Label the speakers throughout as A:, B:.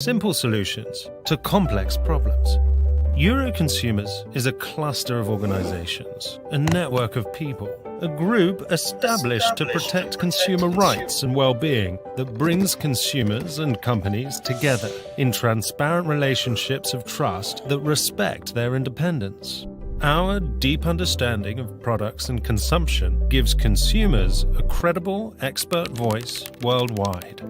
A: simple solutions to complex problems. Euroconsumers is a cluster of organizations, a network of people, a group established to protect consumer rights and well-being that brings consumers and companies together in transparent relationships of trust that respect their independence. Our deep understanding of products and consumption gives consumers a credible, expert voice worldwide.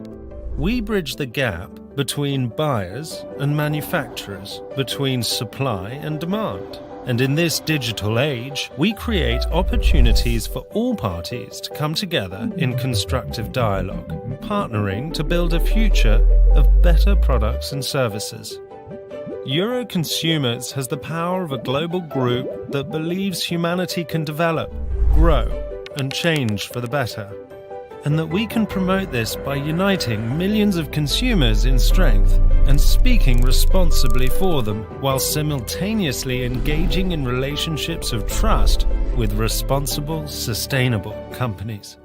A: We bridge the gap between buyers and manufacturers, between supply and demand. And in this digital age, we create opportunities for all parties to come together in constructive dialogue, partnering to build a future of better products and services. Euroconsumers has the power of a global group that believes humanity can develop, grow, and change for the better, and that we can promote this by uniting millions of consumers in strength and speaking responsibly for them, while simultaneously engaging in relationships of trust with responsible, sustainable companies.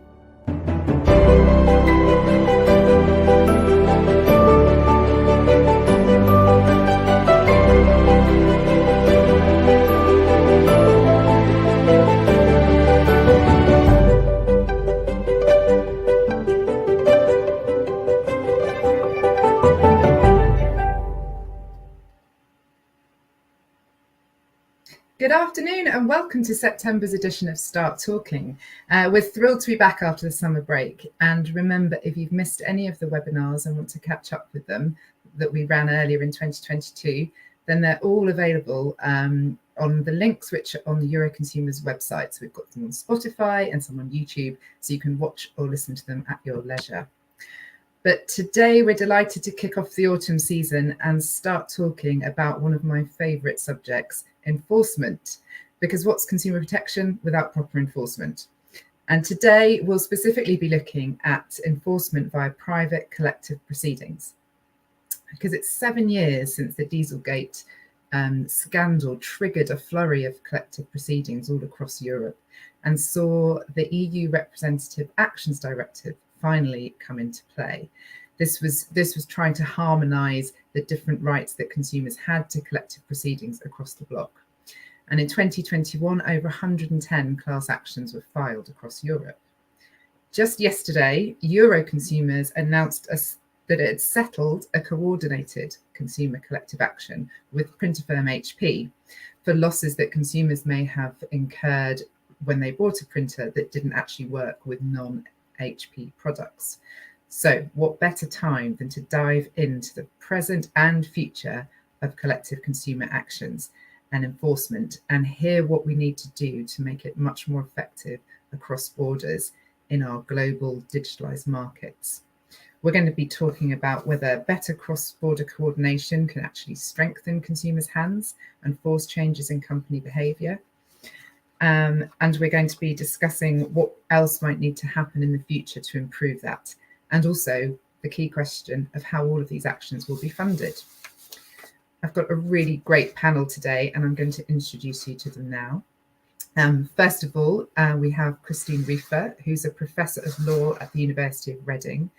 B: Good afternoon and welcome to September's edition of Start Talking. We're thrilled to be back after the summer break, and remember, if you've missed any of the webinars and want to catch up with them that we ran earlier in 2022, then they're all available on the links which are on the Euroconsumers website. So we've got them on Spotify and some on YouTube, so you can watch or listen to them at your leisure. But today we're delighted to kick off the autumn season and start talking about one of my favourite subjects, enforcement, because what's consumer protection without proper enforcement? And today we'll specifically be looking at enforcement via private collective proceedings, because it's 7 years since the Dieselgate scandal triggered a flurry of collective proceedings all across Europe and saw the EU Representative Action Directive finally come into play. This was trying to harmonise the different rights that consumers had to collective proceedings across the bloc. And in 2021, over 110 class actions were filed across Europe. Just yesterday, Euroconsumers announced that it had settled a coordinated consumer collective action with printer firm HP for losses that consumers may have incurred when they bought a printer that didn't actually work with non-HP products. So what better time than to dive into the present and future of collective consumer actions and enforcement and hear what we need to do to make it much more effective across borders in our global digitalized markets. We're going to be talking about whether better cross-border coordination can actually strengthen consumers' hands and force changes in company behavior. And we're going to be discussing what else might need to happen in the future to improve that, and also the key question of how all of these actions will be funded. I've got a really great panel today, and I'm going to introduce you to them now. First of all, we have Christine Riefer, who's a Professor of Law at the University of Reading.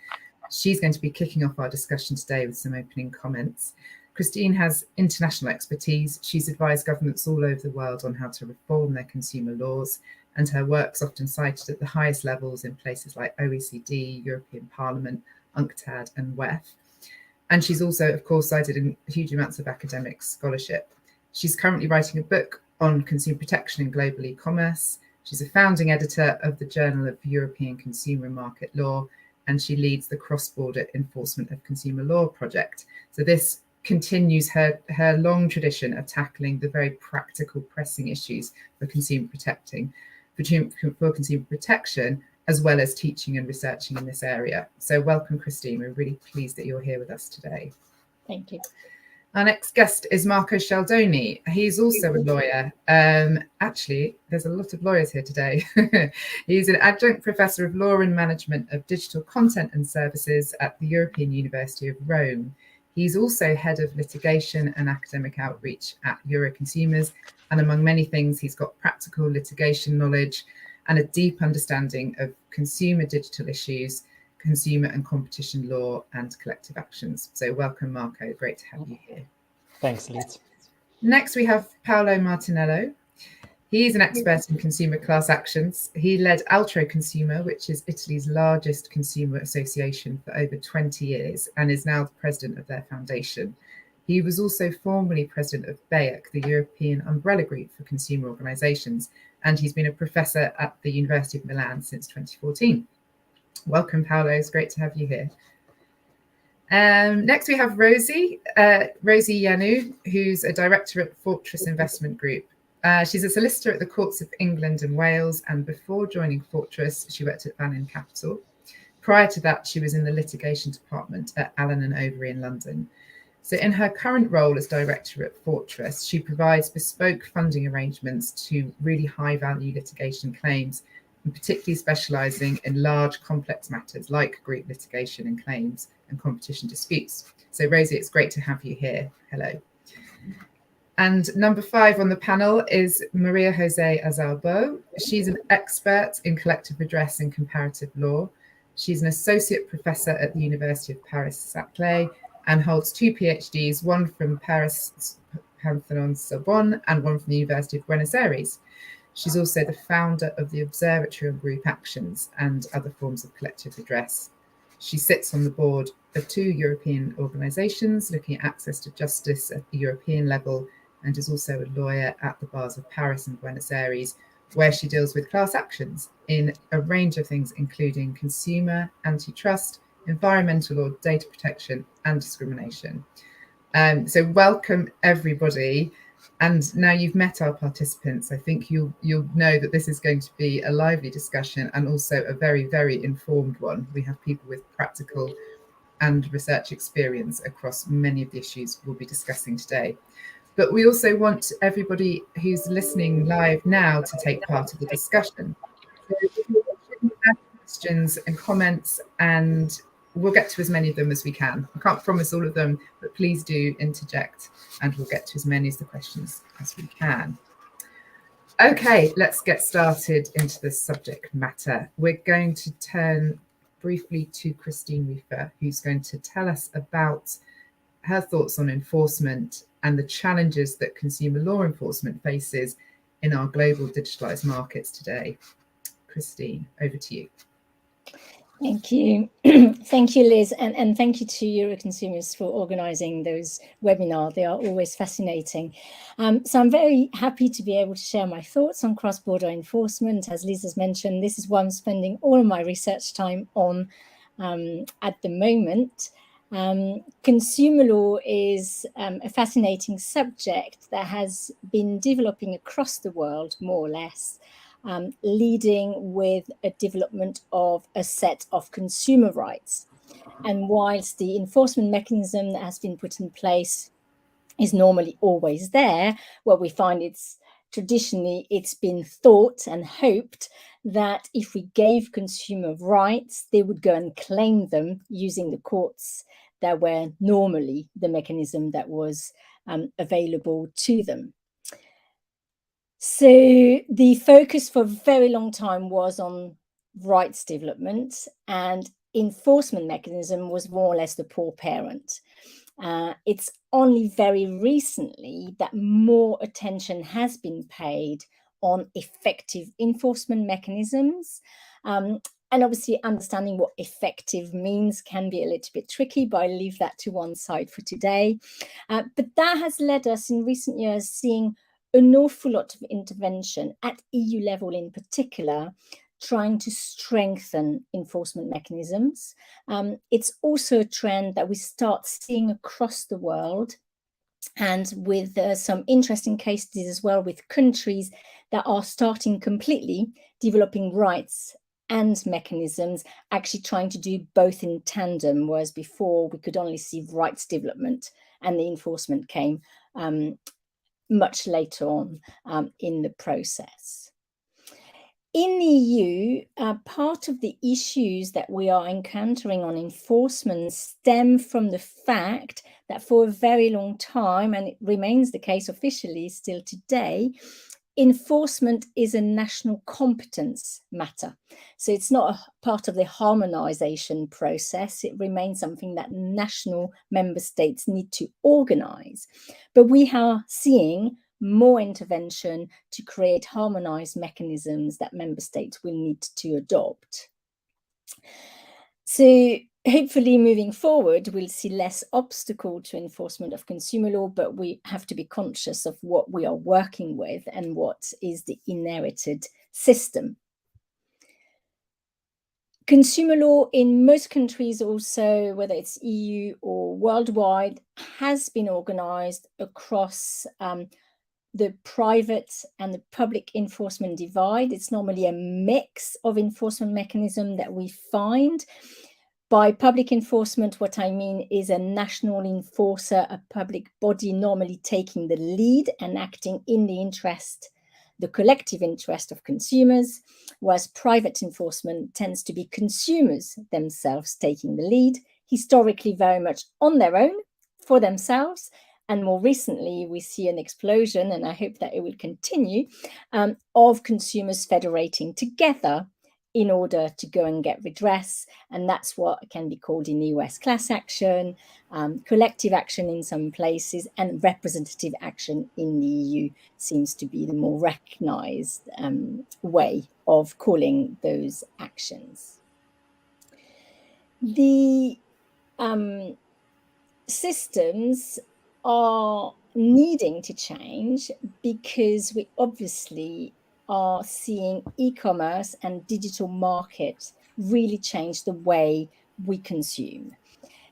B: She's going to be kicking off our discussion today with some opening comments. Christine has international expertise. She's advised governments all over the world on how to reform their consumer laws, and her work's often cited at the highest levels in places like OECD, European Parliament, UNCTAD and WEF. And she's also, of course, cited in huge amounts of academic scholarship. She's currently writing a book on consumer protection and global e-commerce. She's a founding editor of the Journal of European Consumer and Market Law, and she leads the Cross-Border Enforcement of Consumer Law project. So this continues her long tradition of tackling the very practical, pressing issues for consumer protection, as well as teaching and researching in this area. So welcome, Christine. We're really pleased that you're here with us today.
C: Thank you.
B: Our next guest is Marco Cialdoni. He's also a lawyer. Actually, there's a lot of lawyers here today. He's an adjunct professor of law and management of digital content and services at the European University of Rome. He's also head of litigation and academic outreach at Euroconsumers. And among many things, he's got practical litigation knowledge and a deep understanding of consumer digital issues, consumer and competition law and collective actions. So welcome, Marco. Great to have you here.
C: Thanks, Liz.
B: Next, we have Paolo Martinello. He's an expert in consumer class actions. He led Altro Consumer, which is Italy's largest consumer association, for over 20 years and is now the president of their foundation. He was also formerly president of BEIC, the European umbrella group for consumer organisations, and he's been a professor at the University of Milan since 2014. Welcome, Paolo. It's great to have you here. Next, we have Rosie Yanu, who's a director at Fortress Investment Group. She's a solicitor at the Courts of England and Wales, and before joining Fortress, she worked at Bannon Capital. Prior to that, she was in the litigation department at Allen & Overy in London. So in her current role as director at Fortress, she provides bespoke funding arrangements to really high-value litigation claims, and particularly specialising in large, complex matters like group litigation and claims and competition disputes. So Rosie, it's great to have you here. Hello. And number 5 on the panel is Maria Jose Azalbo. She's an expert in collective redress and comparative law. She's an associate professor at the University of Paris-Saclay and holds 2 PhDs, one from Paris Pantheon Sorbonne and one from the University of Buenos Aires. She's also the founder of the Observatory on Group Actions and other forms of collective redress. She sits on the board of 2 European organisations looking at access to justice at the European level, and is also a lawyer at the bars of Paris and Buenos Aires, where she deals with class actions in a range of things, including consumer, antitrust, environmental law, data protection, and discrimination. So welcome, everybody. And now you've met our participants, I think you'll know that this is going to be a lively discussion and also a very, very informed one. We have people with practical and research experience across many of the issues we'll be discussing today. But we also want everybody who's listening live now to take part of the discussion. So add questions and comments, and we'll get to as many of them as we can. I can't promise all of them, but please do interject and we'll get to as many of the questions as we can. Okay, let's get started into the subject matter. We're going to turn briefly to Christine Riefer, who's going to tell us about her thoughts on enforcement and the challenges that consumer law enforcement faces in our global digitalised markets today. Christine, over to you.
D: Thank you. Thank you, Liz, and thank you to Euroconsumers for organising those webinars. They are always fascinating. So I'm very happy to be able to share my thoughts on cross-border enforcement. As Liz has mentioned, this is what I'm spending all of my research time on at the moment. Consumer law is a fascinating subject that has been developing across the world, more or less, leading with a development of a set of consumer rights. And whilst the enforcement mechanism that has been put in place is normally always there, what we find traditionally it's been thought and hoped that if we gave consumer rights, they would go and claim them using the courts that were normally the mechanism that was available to them. So the focus for a very long time was on rights development, and enforcement mechanism was more or less the poor parent. It's only very recently that more attention has been paid on effective enforcement mechanisms. And obviously understanding what effective means can be a little bit tricky, but I'll leave that to one side for today. But that has led us in recent years seeing an awful lot of intervention at EU level in particular, trying to strengthen enforcement mechanisms. It's also a trend that we start seeing across the world, and with some interesting case studies as well, with countries that are starting completely developing rights and mechanisms, actually trying to do both in tandem, whereas before we could only see rights development and the enforcement came much later on in the process. In the EU, part of the issues that we are encountering on enforcement stem from the fact that for a very long time, and it remains the case officially still today, enforcement is a national competence matter. So it's not a part of the harmonization process. It remains something that national member states need to organize. But we are seeing more intervention to create harmonized mechanisms that member states will need to adopt. So hopefully moving forward, we'll see less obstacle to enforcement of consumer law, but we have to be conscious of what we are working with and what is the inherited system. Consumer law in most countries also, whether it's EU or worldwide, has been organized across the private and the public enforcement divide. It's normally a mix of enforcement mechanism that we find. By public enforcement, what I mean is a national enforcer, a public body normally taking the lead and acting in the interest, the collective interest of consumers, whereas private enforcement tends to be consumers themselves taking the lead, historically very much on their own, for themselves. And more recently, we see an explosion, and I hope that it will continue, of consumers federating together in order to go and get redress. And that's what can be called in the US class action, collective action in some places, and representative action in the EU seems to be the more recognized way of calling those actions. The systems are needing to change because we obviously are seeing e-commerce and digital markets really change the way we consume.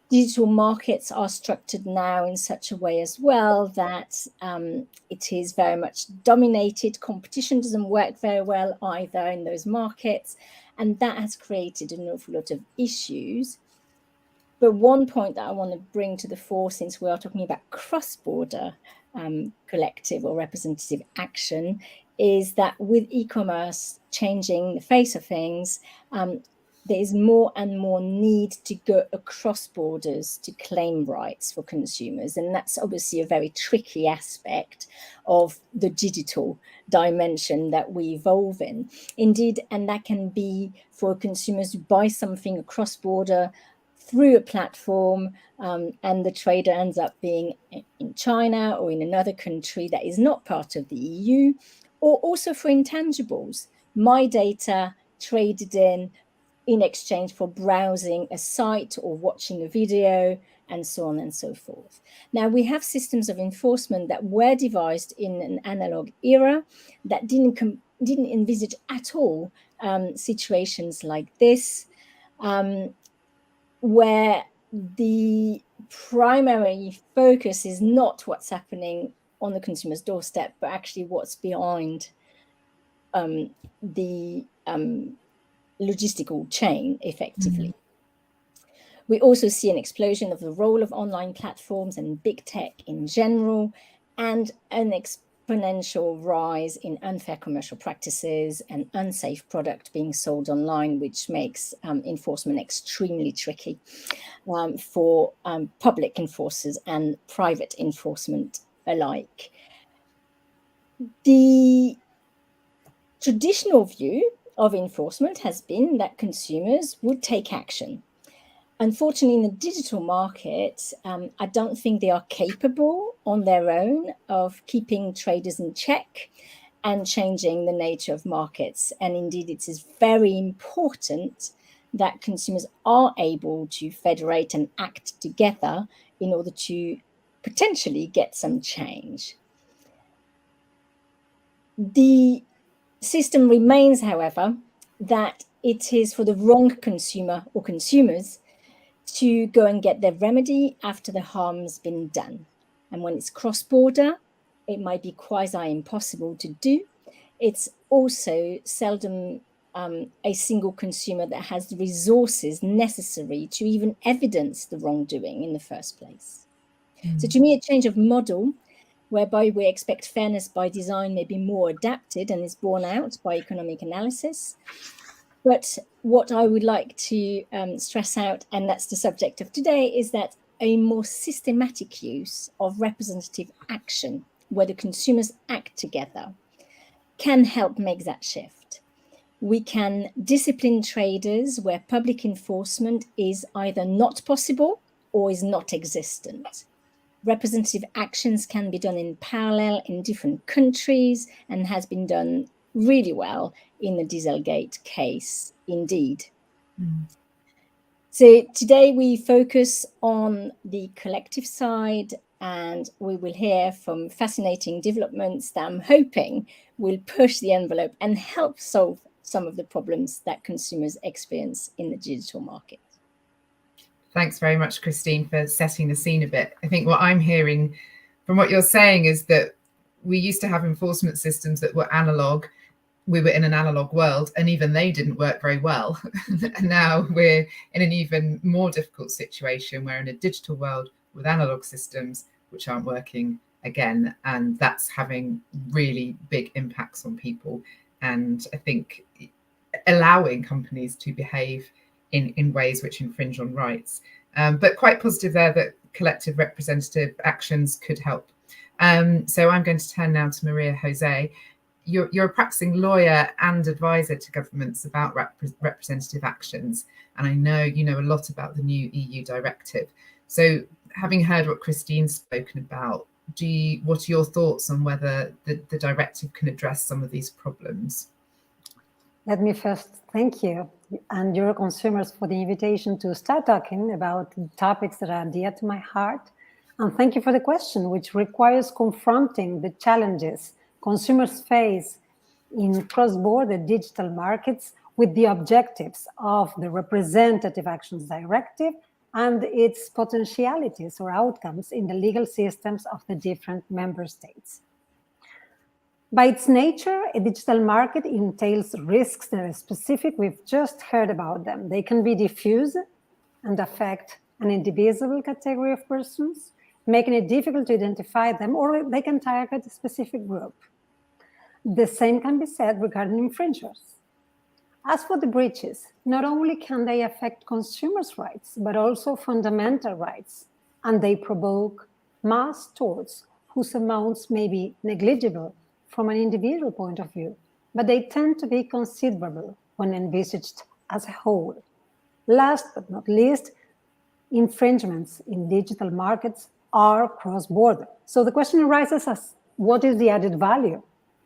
D: Digital markets are structured now in such a way as well that it is very much dominated. Competition doesn't work very well either in those markets, and that has created an awful lot of issues. But one point that I want to bring to the fore, since we are talking about cross-border collective or representative action, is that with e-commerce changing the face of things, there is more and more need to go across borders to claim rights for consumers. And that's obviously a very tricky aspect of the digital dimension that we evolve in. Indeed, and that can be for consumers who buy something across border through a platform, and the trader ends up being in China or in another country that is not part of the EU, or also for intangibles, my data traded in exchange for browsing a site or watching a video, and so on and so forth. Now, we have systems of enforcement that were devised in an analog era that didn't envisage at all situations like this, where the primary focus is not what's happening on the consumer's doorstep, but actually what's behind the logistical chain, effectively. Mm-hmm. We also see an explosion of the role of online platforms and big tech in general, and an exponential rise in unfair commercial practices and unsafe product being sold online, which makes enforcement extremely tricky for public enforcers and private enforcement alike. The traditional view of enforcement has been that consumers would take action. Unfortunately, in the digital market, I don't think they are capable on their own of keeping traders in check and changing the nature of markets. And indeed, it is very important that consumers are able to federate and act together in order to potentially get some change. The system remains, however, that it is for the wrong consumer or consumers to go and get their remedy after the harm's been done. And when it's cross-border, it might be quasi-impossible to do. It's also seldom a single consumer that has the resources necessary to even evidence the wrongdoing in the first place. So to me, a change of model whereby we expect fairness by design may be more adapted and is borne out by economic analysis. But what I would like to stress out, and that's the subject of today, is that a more systematic use of representative action, where the consumers act together, can help make that shift. We can discipline traders where public enforcement is either not possible or is not existent. Representative actions can be done in parallel in different countries and has been done really well in the Dieselgate case, indeed. So today we focus on the collective side, and we will hear from fascinating developments that I'm hoping will push the envelope and help solve some of the problems that consumers experience in the digital market.
B: Thanks very much, Christine, for setting the scene a bit. I think what I'm hearing from what you're saying is that we used to have enforcement systems that were analog. We were in an analog world, and even they didn't work very well. And now we're in an even more difficult situation. We're in a digital world with analog systems which aren't working again, and that's having really big impacts on people. And I think allowing companies to behave in ways which infringe on rights. But quite positive there that collective representative actions could help. So I'm going to turn now to Maria Jose. You're a practicing lawyer and advisor to governments about representative actions. And I know you know a lot about the new EU directive. So having heard what Christine's spoken about, what are your thoughts on whether the directive can address some of these problems?
C: Let me first thank you and Euroconsumers for the invitation to start talking about topics that are dear to my heart. And thank you for the question, which requires confronting the challenges consumers face in cross-border digital markets with the objectives of the Representative Actions Directive and its potentialities or outcomes in the legal systems of the different member states. By its nature, a digital market entails risks that are specific. We've just heard about them. They can be diffuse and affect an indivisible category of persons, making it difficult to identify them, or they can target a specific group. The same can be said regarding infringers. As for the breaches, not only can they affect consumers' rights, but also fundamental rights, and they provoke mass torts whose amounts may be negligible from an individual point of view, but they tend to be considerable when envisaged as a whole. Last but not least, infringements in digital markets are cross-border. So the question arises as, what is the added value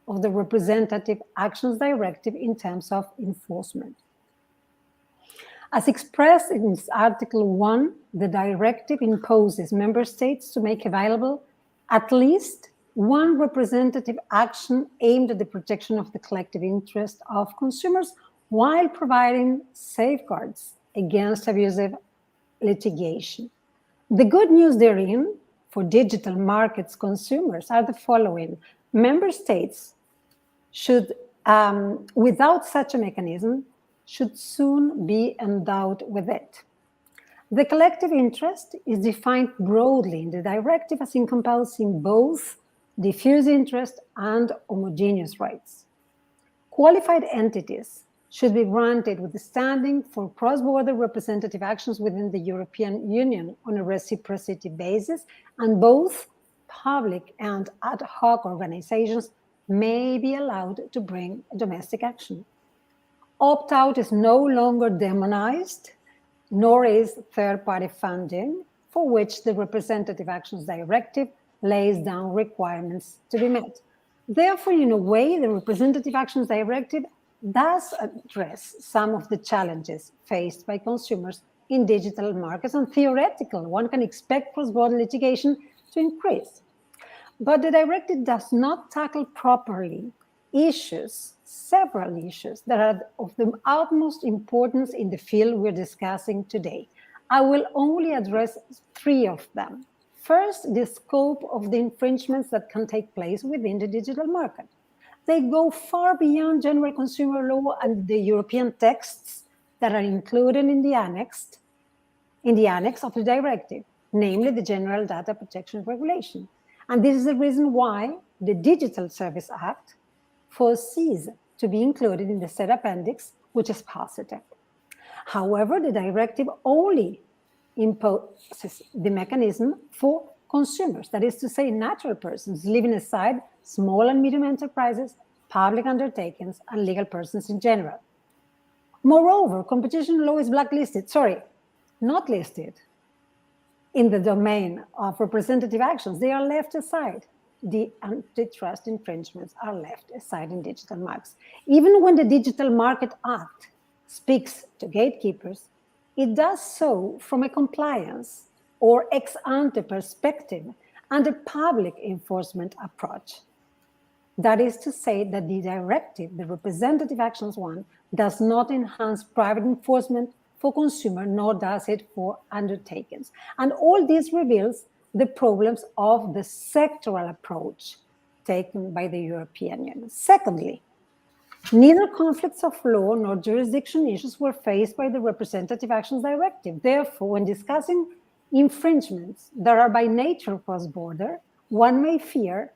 C: of the Representative Actions Directive in terms of enforcement? As expressed in its Article 1, the directive imposes member states to make available at least one representative action aimed at the protection of the collective interest of consumers while providing safeguards against abusive litigation. The good news therein for digital markets consumers are the following. Member states should, without such a mechanism, should soon be endowed with it. The collective interest is defined broadly in the directive as encompassing both diffuse interest and homogeneous rights. Qualified entities should be granted with the standing for cross-border representative actions within the European Union on a reciprocity basis, and both public and ad hoc organizations may be allowed to bring domestic action. Opt-out is no longer demonized, nor is third-party funding, for which the Representative Actions Directive lays down requirements to be met. Therefore, in a way, the Representative Actions Directive does address some of the challenges faced by consumers in digital markets, and theoretically, one can expect cross-border litigation to increase. But the directive does not tackle properly several issues that are of the utmost importance in the field we're discussing today. I will only address 3 of them. First, the scope of the infringements that can take place within the digital market. They go far beyond general consumer law and the European texts that are included in the annex of the directive, namely the General Data Protection Regulation. And this is the reason why the Digital Service Act foresees to be included in the said appendix, which is positive. However, the directive only imposes the mechanism for consumers, that is to say, natural persons, leaving aside small and medium enterprises public undertakings, and legal persons in general. Moreover, competition law is not listed in the domain of representative actions. They are left aside. The antitrust infringements are left aside in digital markets. Even when the Digital Market Act speaks to gatekeepers, it does so from a compliance or ex-ante perspective and a public enforcement approach. That is to say that the directive, the representative actions one, does not enhance private enforcement for consumer, nor does it for undertakings. And all this reveals the problems of the sectoral approach taken by the European Union. Secondly, neither conflicts of law nor jurisdiction issues were faced by the Representative Actions Directive. Therefore, when discussing infringements that are by nature cross-border, one may fear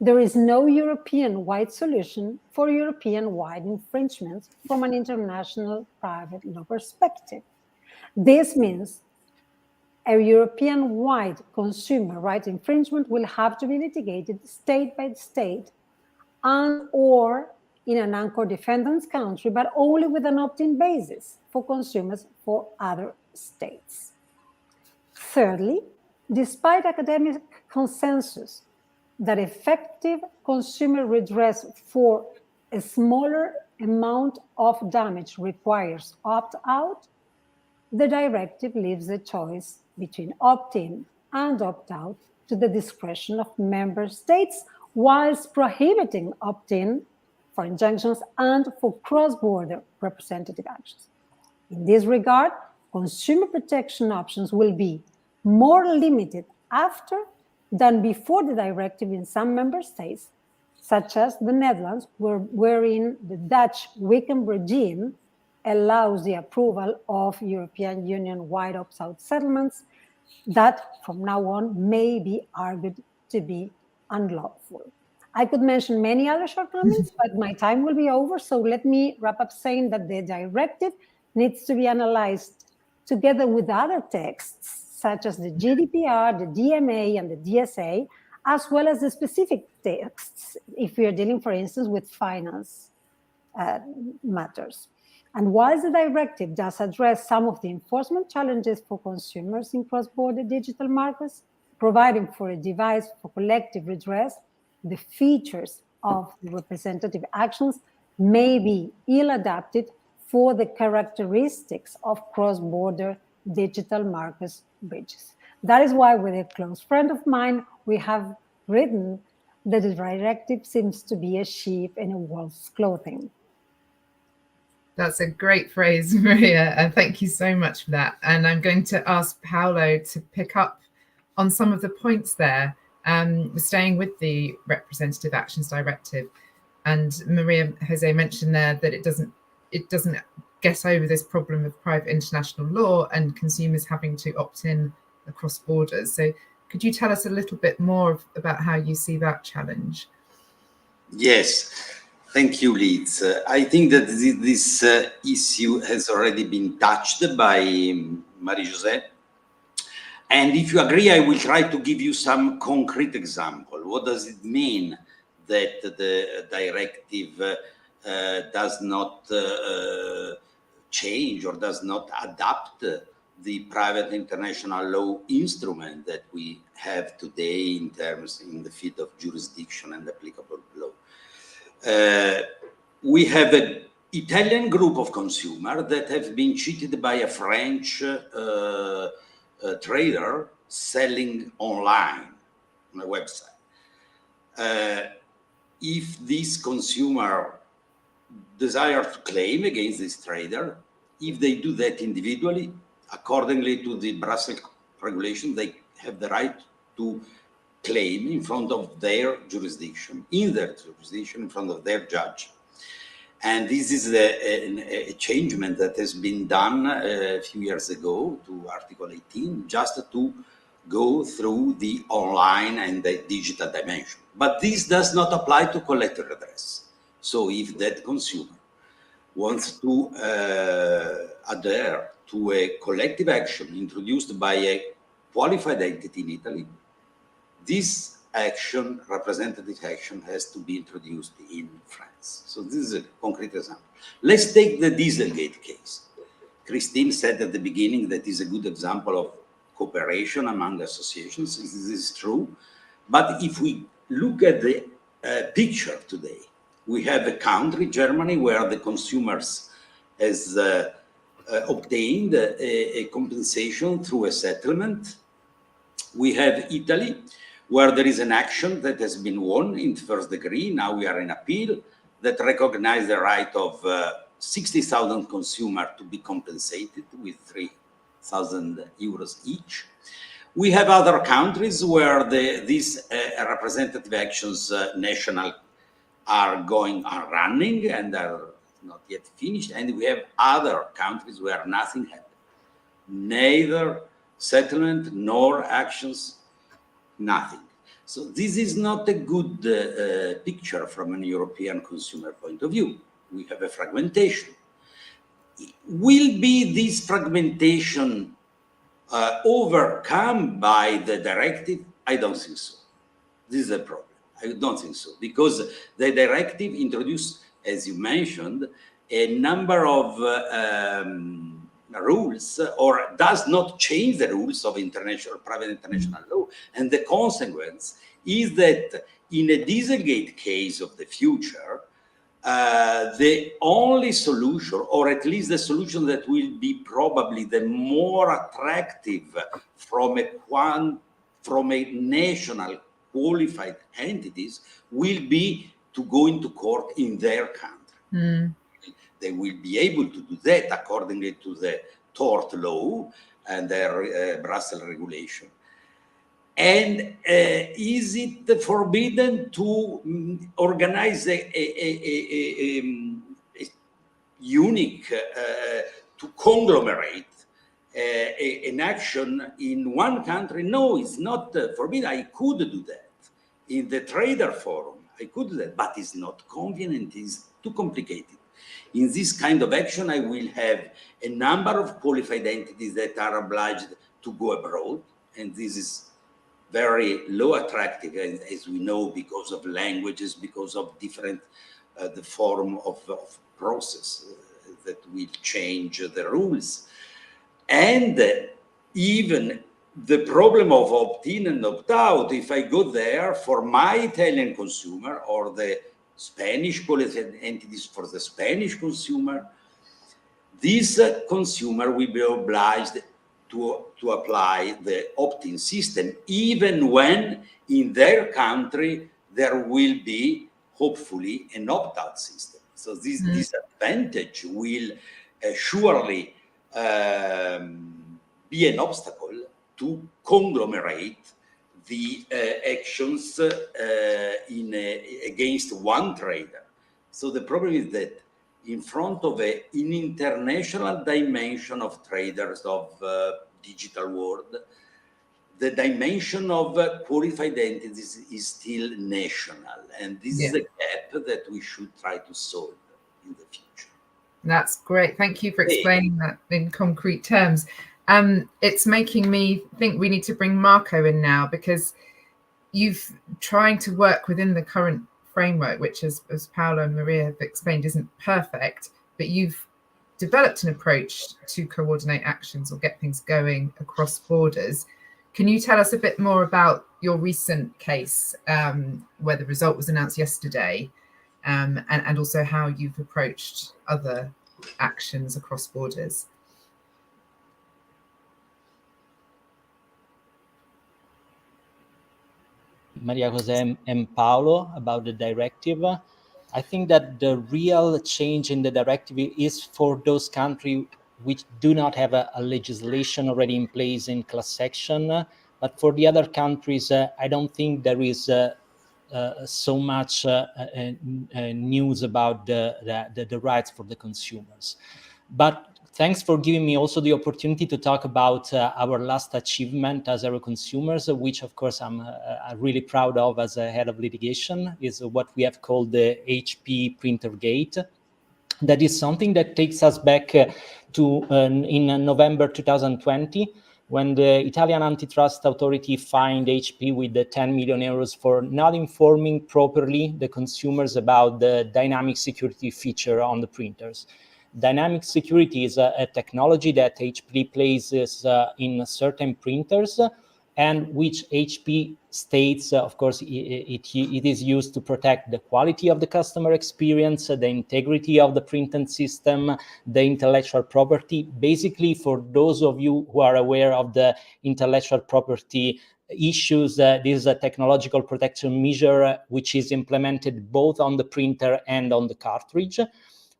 C: there is no European-wide solution for European-wide infringements from an international private law perspective. This means a European-wide consumer rights infringement will have to be litigated state by state and or in an anchor defendant's country, but only with an opt-in basis for consumers for other states. Thirdly, despite academic consensus that effective consumer redress for a smaller amount of damage requires opt-out, the directive leaves the choice between opt-in and opt-out to the discretion of member states, whilst prohibiting opt-in for injunctions and for cross-border representative actions. In this regard, consumer protection options will be more limited after than before the directive in some member states, such as the Netherlands, wherein the Dutch weekend regime allows the approval of European Union-wide opt-out settlements that from now on may be argued to be unlawful. I could mention many other shortcomings, but my time will be over. So let me wrap up saying that the directive needs to be analyzed together with other texts, such as the GDPR, the DMA, and the DSA, as well as the specific texts, if we are dealing, for instance, with finance matters. And whilst the directive does address some of the enforcement challenges for consumers in cross-border digital markets, providing for a device for collective redress, the features of the representative actions may be ill-adapted for the characteristics of cross-border digital markets breaches. That is why, with a close friend of mine, we have written that the directive seems to be a sheep in a wolf's clothing.
B: That's a great phrase, Maria, and thank you so much for that. And I'm going to ask Paolo to pick up on some of the points there, staying with the Representative Actions Directive. And Maria Jose mentioned there that it doesn't get over this problem of private international law and consumers having to opt in across borders. So could you tell us a little bit more about how you see that challenge?
E: Yes. Thank you, Liz. I think that this issue has already been touched by Marie-José. And if you agree, I will try to give you some concrete example. What does it mean that the directive does not change or does not adapt the private international law instrument that we have today in the field of jurisdiction and applicable law? We have an Italian group of consumers that have been cheated by a French trader selling online on a website. If this consumer desires to claim against this trader, if they do that individually, accordingly to the Brussels regulation, they have the right to claim in front of their jurisdiction, in front of their judge. And this is a changement that has been done a few years ago to Article 18, just to go through the online and the digital dimension. But this does not apply to collective redress. So if that consumer wants to adhere to a collective action introduced by a qualified entity in Italy, this action, representative action, has to be introduced in France. So this is a concrete example. Let's take the Dieselgate case. Christine said at the beginning that is a good example of cooperation among associations. This is true. But if we look at the picture today, we have a country, Germany, where the consumers has obtained a compensation through a settlement. We have Italy, where there is an action that has been won in first degree. Now we are in appeal that recognize the right of 60,000 consumers to be compensated with 3,000 euros each. We have other countries where these representative actions national are running and are not yet finished. And we have other countries where nothing happened. Neither settlement nor actions, nothing. So this is not a good picture from an European consumer point of view. We have a fragmentation. Will be this fragmentation overcome by the directive? I don't think so. This is a problem. I don't think so, because the directive introduced, as you mentioned, a number of rules, or does not change the rules of private international law. And the consequence is that in a Dieselgate case of the future, the only solution, or at least the solution that will be probably the more attractive from a national qualified entities, will be to go into court in their country. They will be able to do that accordingly to the tort law and their Brussels regulation. And is it forbidden to organize a unique, to conglomerate an action in one country? No, it's not forbidden. I could do that in the trader forum. I could do that, but it's not convenient. It's too complicated. In this kind of action, I will have a number of qualified entities that are obliged to go abroad, and this is very low attractive, as we know, because of languages, because of different, the form of process that will change the rules. And even the problem of opt-in and opt-out, if I go there for my Italian consumer or the Spanish qualified entities for the Spanish consumer, this consumer will be obliged to apply the opt-in system, even when in their country there will be, hopefully, an opt-out system. So this disadvantage will surely be an obstacle to conglomerate the actions against one trader. So the problem is that in front of an international dimension of traders of digital world, the dimension of qualified entities is still national. And this is a gap that we should try to solve in the future.
B: That's great. Thank you for explaining that in concrete terms. It's making me think we need to bring Marco in now, because you've trying to work within the current framework, which as Paolo and Maria have explained, isn't perfect, but you've developed an approach to coordinate actions or get things going across borders. Can you tell us a bit more about your recent case, where the result was announced yesterday, and also how you've approached other actions across borders?
F: Maria Jose and Paolo, about the directive. I think that the real change in the directive is for those countries which do not have a legislation already in place in class action. But for the other countries, I don't think there is so much news about the rights for the consumers. But thanks for giving me also the opportunity to talk about our last achievement as Euroconsumers, which of course I'm really proud of as a head of litigation, is what we have called the HP Printergate. That is something that takes us back to in November 2020, when the Italian antitrust authority fined HP with the 10 million euros for not informing properly the consumers about the dynamic security feature on the printers. Dynamic security is a technology that HP places in certain printers, and which HP states, of course, it is used to protect the quality of the customer experience, the integrity of the printing system, the intellectual property. Basically, for those of you who are aware of the intellectual property issues, this is a technological protection measure which is implemented both on the printer and on the cartridge.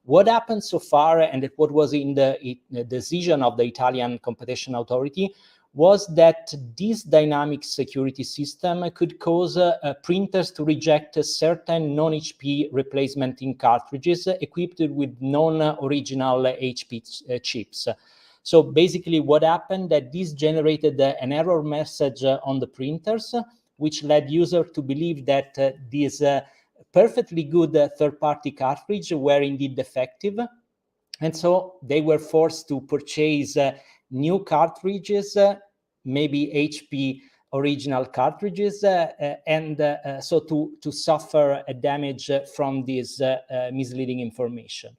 F: What happened so far, and what was in the decision of the Italian Competition Authority, was that this dynamic security system could cause printers to reject certain non-HP replacement in cartridges equipped with non-original HP chips. So basically what happened, that this generated an error message on the printers, which led users to believe that these perfectly good third-party cartridge were indeed defective. And so they were forced to purchase new cartridges, maybe HP original cartridges, so to suffer a damage from this misleading information.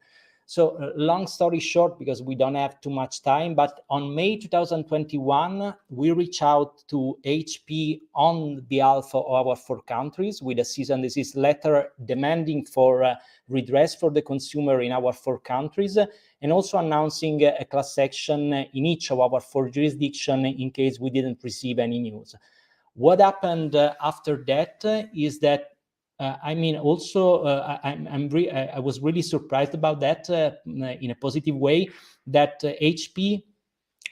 F: So long story short, because we don't have too much time, but on May 2021, we reached out to HP on behalf of our 4 countries with a cease and desist letter demanding for redress for the consumer in our 4 countries, and also announcing a class action in each of our 4 jurisdictions in case we didn't receive any news. What happened after that is that I was really surprised about that in a positive way, that HP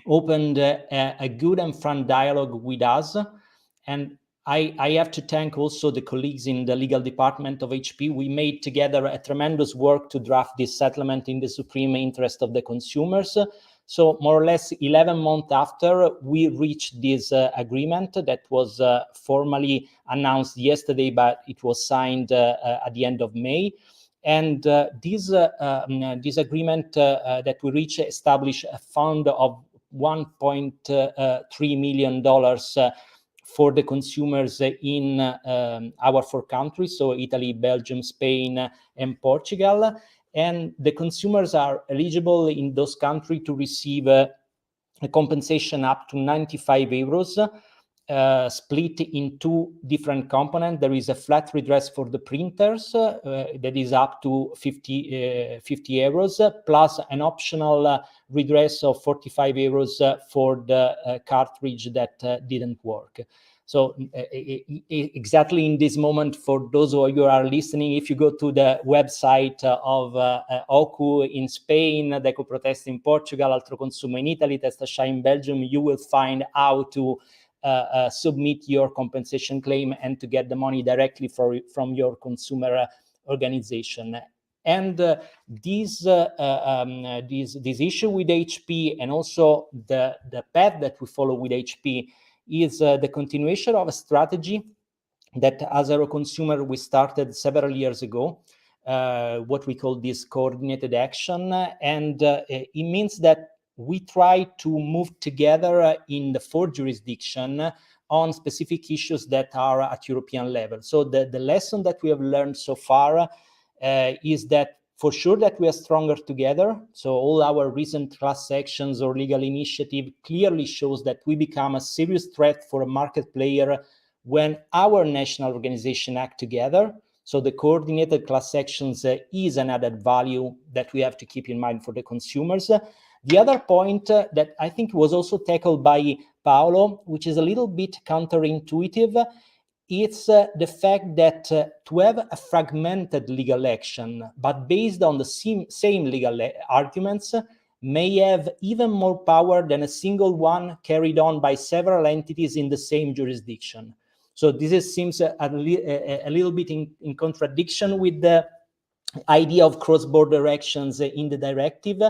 F: opened a good and frank dialogue with us. And I have to thank also the colleagues in the legal department of HP. We made together a tremendous work to draft this settlement in the supreme interest of the consumers. So more or less 11 months after, we reached this agreement that was formally announced yesterday, but it was signed at the end of May. And this agreement that we reached established a fund of $1.3 million for the consumers in our 4 countries, so Italy, Belgium, Spain, and Portugal. And the consumers are eligible in those countries to receive a compensation up to 95 euros, split in 2 different components. There is a flat redress for the printers that is up to 50 euros, plus an optional redress of 45 euros for the cartridge that didn't work. So exactly in this moment, for those of you who are listening, if you go to the website of OCU in Spain, Deco Protest in Portugal, Altro Consumo in Italy, Testasciai in Belgium, you will find how to submit your compensation claim and to get the money directly from your consumer organization. And this issue with HP, and also the path that we follow with HP, is the continuation of a strategy that as a consumer we started several years ago, what we call this coordinated action. And it means that we try to move together in the 4 jurisdictions on specific issues that are at European level. So the lesson that we have learned so far is that for sure that we are stronger together. So all our recent class actions or legal initiative clearly shows that we become a serious threat for a market player when our national organization act together. So the coordinated class actions is an added value that we have to keep in mind for the consumers. The other point that I think was also tackled by Paolo, which is a little bit counterintuitive, it's the fact that to have a fragmented legal action, but based on the same legal arguments, may have even more power than a single one carried on by several entities in the same jurisdiction. So this seems a little bit in contradiction with the idea of cross-border actions in the directive,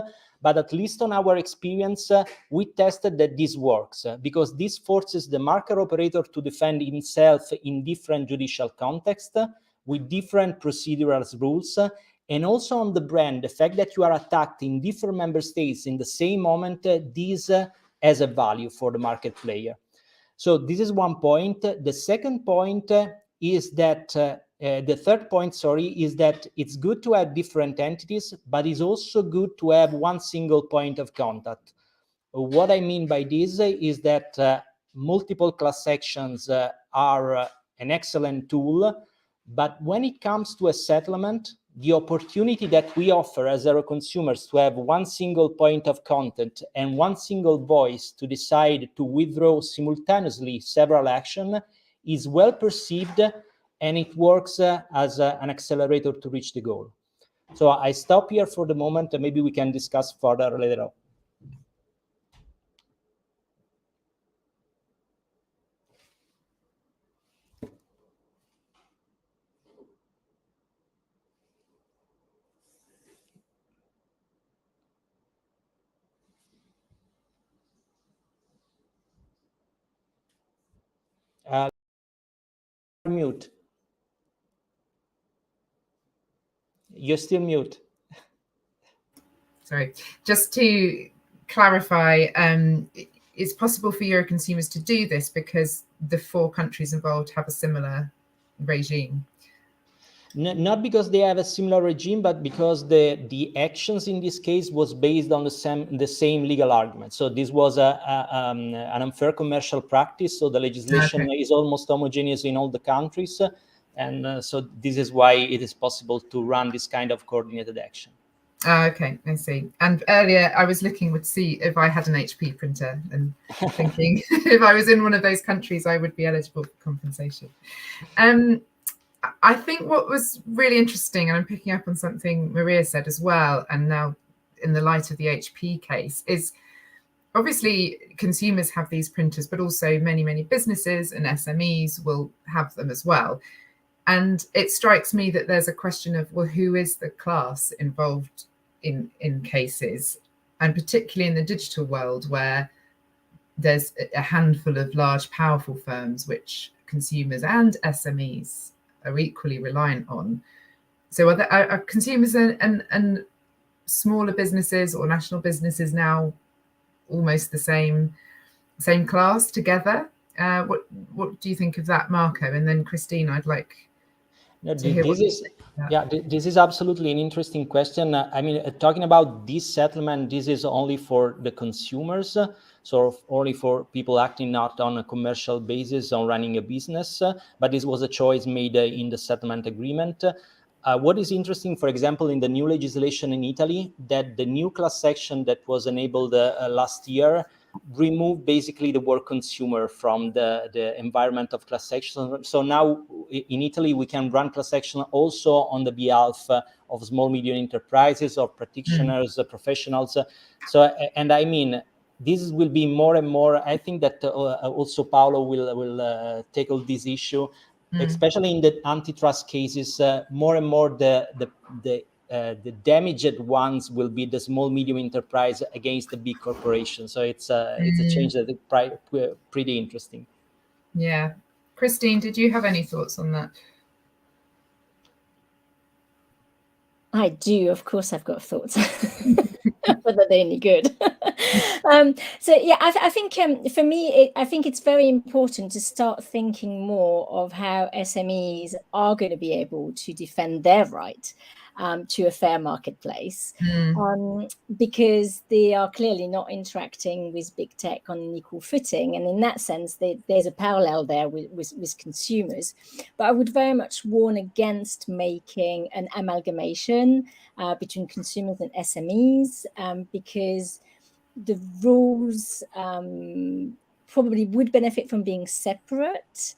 F: but at least on our experience, we tested that this works because this forces the market operator to defend himself in different judicial contexts with different procedural rules, and also on the brand, the fact that you are attacked in different member states in the same moment, this as a value for the market player. So this is one point. The second point is that the third point, is that it's good to have different entities, but it's also good to have one single point of contact. What I mean by this is that multiple class actions are an excellent tool, but when it comes to a settlement, the opportunity that we offer as Euroconsumers to have one single point of contact and one single voice to decide to withdraw simultaneously several actions is well perceived, and it works as an accelerator to reach the goal. So I stop here for the moment, and maybe we can discuss further later on. Mute. You're still mute.
B: Sorry, just to clarify, it's possible for Euroconsumers to do this because the 4 countries involved have a similar regime.
F: Not because they have a similar regime, but because the actions in this case was based on the same legal argument. So this was an unfair commercial practice. So the legislation is almost homogeneous in all the countries. And so this is why it is possible to run this kind of coordinated action.
B: Okay, I see. And earlier I was looking to see if I had an HP printer and thinking if I was in one of those countries, I would be eligible for compensation. I think what was really interesting, and I'm picking up on something Maria said as well, and now in the light of the HP case, is obviously consumers have these printers, but also many, many businesses and SMEs will have them as well. And it strikes me that there's a question of, well, who is the class involved in cases? And particularly in the digital world, where there's a handful of large, powerful firms, which consumers and SMEs are equally reliant on. So are consumers and smaller businesses or national businesses now almost the same class together? What do you think of that, Marco? And then Christine, I'd like to hear what you think about that.
F: Yeah, this is absolutely an interesting question. I mean, talking about this settlement, this is only for the consumers, so only for people acting not on a commercial basis on running a business, but this was a choice made in the settlement agreement. What is interesting, for example, in the new legislation in Italy, that the new class action that was enabled last year removed basically the word consumer from the environment of class action. So now in Italy, we can run class action also on the behalf of small, medium enterprises or practitioners, professionals. So, and I mean, this will be more and more. I think that also Paolo will tackle this issue, especially in the antitrust cases. More and more, the damaged ones will be the small, medium enterprise against the big corporation. So it's a change that is pretty interesting.
B: Yeah, Christine, did you have any thoughts on that?
D: I do, of course, I've got thoughts. Whether they're any good. So yeah, I think for me, I think it's very important to start thinking more of how SMEs are going to be able to defend their right to a fair marketplace, because they are clearly not interacting with big tech on an equal footing. And in that sense, there's a parallel there with consumers. But I would very much warn against making an amalgamation between consumers and SMEs, because the rules probably would benefit from being separate.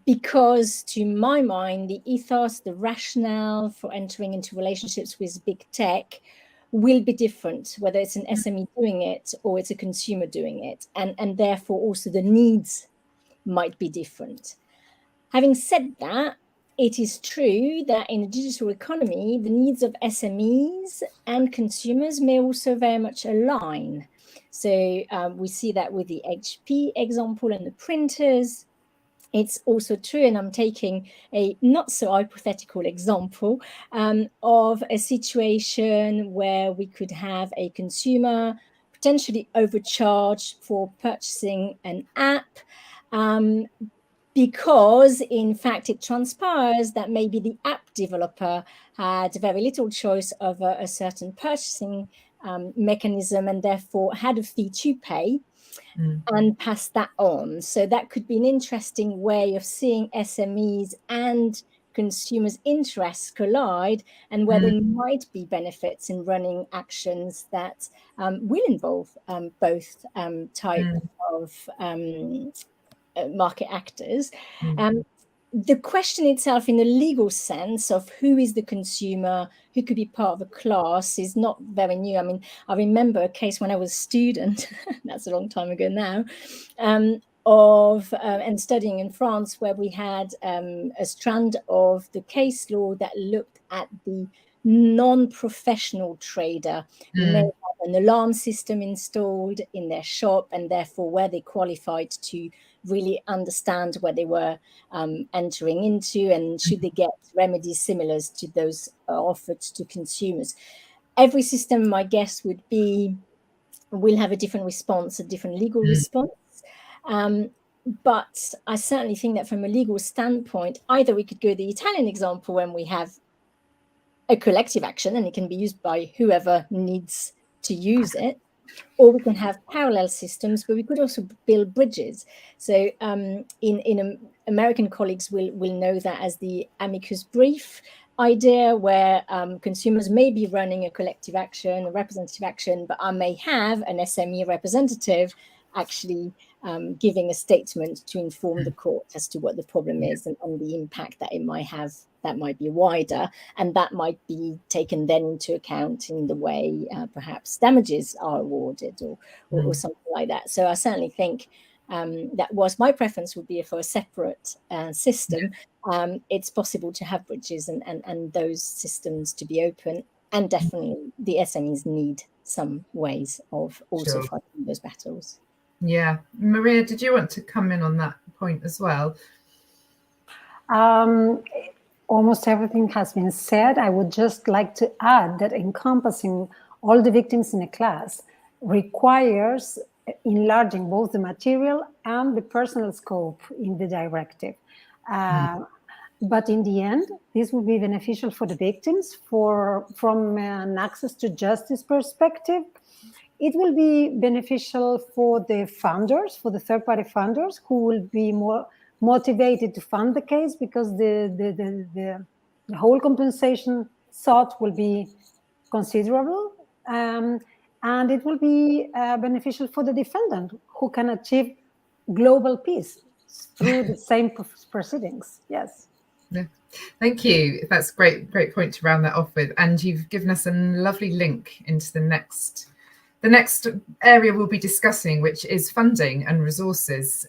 D: Because to my mind, the ethos, the rationale for entering into relationships with big tech will be different, whether it's an SME doing it or it's a consumer doing it. And therefore also the needs might be different. Having said that, it is true that in the digital economy, the needs of SMEs and consumers may also very much align. So we see that with the HP example and the printers. it's also true, and I'm taking a not so hypothetical example of a situation where we could have a consumer potentially overcharged for purchasing an app, because in fact it transpires that maybe the app developer had very little choice over a certain purchasing mechanism, and therefore had a fee to pay and pass that on. So that could be an interesting way of seeing SMEs and consumers' interests collide, and where there might be benefits in running actions that will involve both type of market actors. The question itself, in the legal sense of who is the consumer, who could be part of a class, is not very new. I mean, I remember a case when I was a student, that's a long time ago now, and studying in France, where we had a strand of the case law that looked at the non-professional trader who may have an alarm system installed in their shop, and therefore where they qualified to really understand what they were entering into, and should they get remedies similar to those offered to consumers. Every system, my guess would be, will have a different response, a different legal response. But I certainly think that from a legal standpoint, either we could go the Italian example, when we have a collective action and it can be used by whoever needs to use it, or we can have parallel systems, but we could also build bridges. So in American colleagues will know that as the amicus brief idea, where consumers may be running a collective action, a representative action, but I may have an SME representative actually giving a statement to inform the court as to what the problem is, and the impact that it might have. That might be wider, and that might be taken then into account in the way perhaps damages are awarded, or something like that. So I certainly think that was my preference, would be for a separate system. It's possible to have bridges and those systems to be open, and definitely the SMEs need some ways of also fighting those battles.
B: Yeah. Maria, did you want to come in on that point as well?
C: Almost everything has been said. I would just like to add that encompassing all the victims in a class requires enlarging both the material and the personal scope in the directive. But in the end, this will be beneficial for the victims from an access to justice perspective. It will be beneficial for the funders, for the third-party funders, who will be more motivated to fund the case, because the whole compensation sought will be considerable, and it will be beneficial for the defendant, who can achieve global peace through the same proceedings. Yes.
B: Yeah. Thank you. That's a great point to round that off with. And you've given us a lovely link into the next area we'll be discussing, which is funding and resources.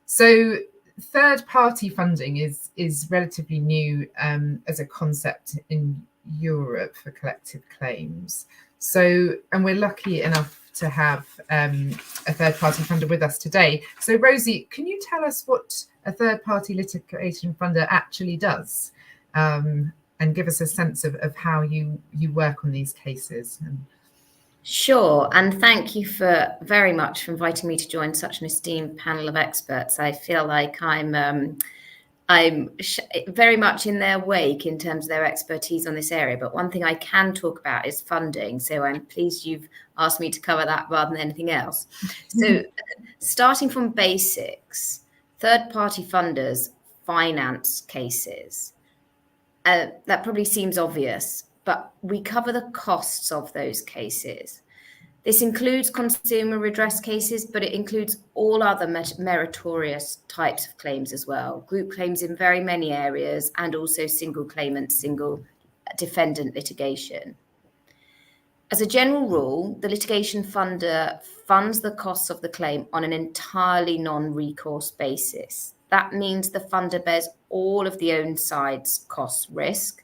B: So third-party funding is relatively new as a concept in Europe for collective claims. So, and we're lucky enough to have a third-party funder with us today. So Rosie, can you tell us what a third-party litigation funder actually does, and give us a sense of how you work on these cases?
G: Sure, and thank you very much for inviting me to join such an esteemed panel of experts. I feel like I'm very much in their wake in terms of their expertise on this area. But one thing I can talk about is funding. So I'm pleased you've asked me to cover that rather than anything else. So starting from basics, third-party funders finance cases. That probably seems obvious, but we cover the costs of those cases. This includes consumer redress cases, but it includes all other meritorious types of claims as well. Group claims in very many areas, and also single claimant, single defendant litigation. As a general rule, the litigation funder funds the costs of the claim on an entirely non-recourse basis. That means the funder bears all of the own side's cost risk,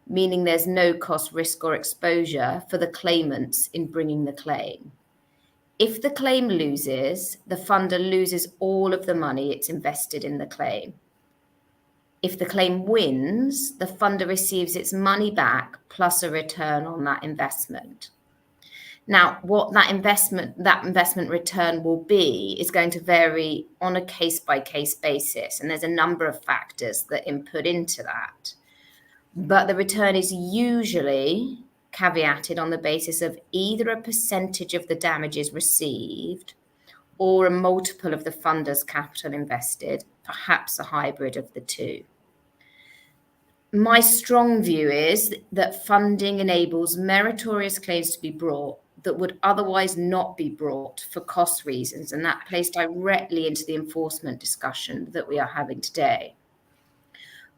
G: meaning there's no cost, risk, or exposure for the claimants in bringing the claim. If the claim loses, the funder loses all of the money it's invested in the claim. If the claim wins, the funder receives its money back plus a return on that investment. Now, what that investment return will be is going to vary on a case-by-case basis, and there's a number of factors that input into that. But the return is usually caveated on the basis of either a percentage of the damages received or a multiple of the funder's capital invested, perhaps a hybrid of the two. My strong view is that funding enables meritorious claims to be brought that would otherwise not be brought for cost reasons, and that plays directly into the enforcement discussion that we are having today.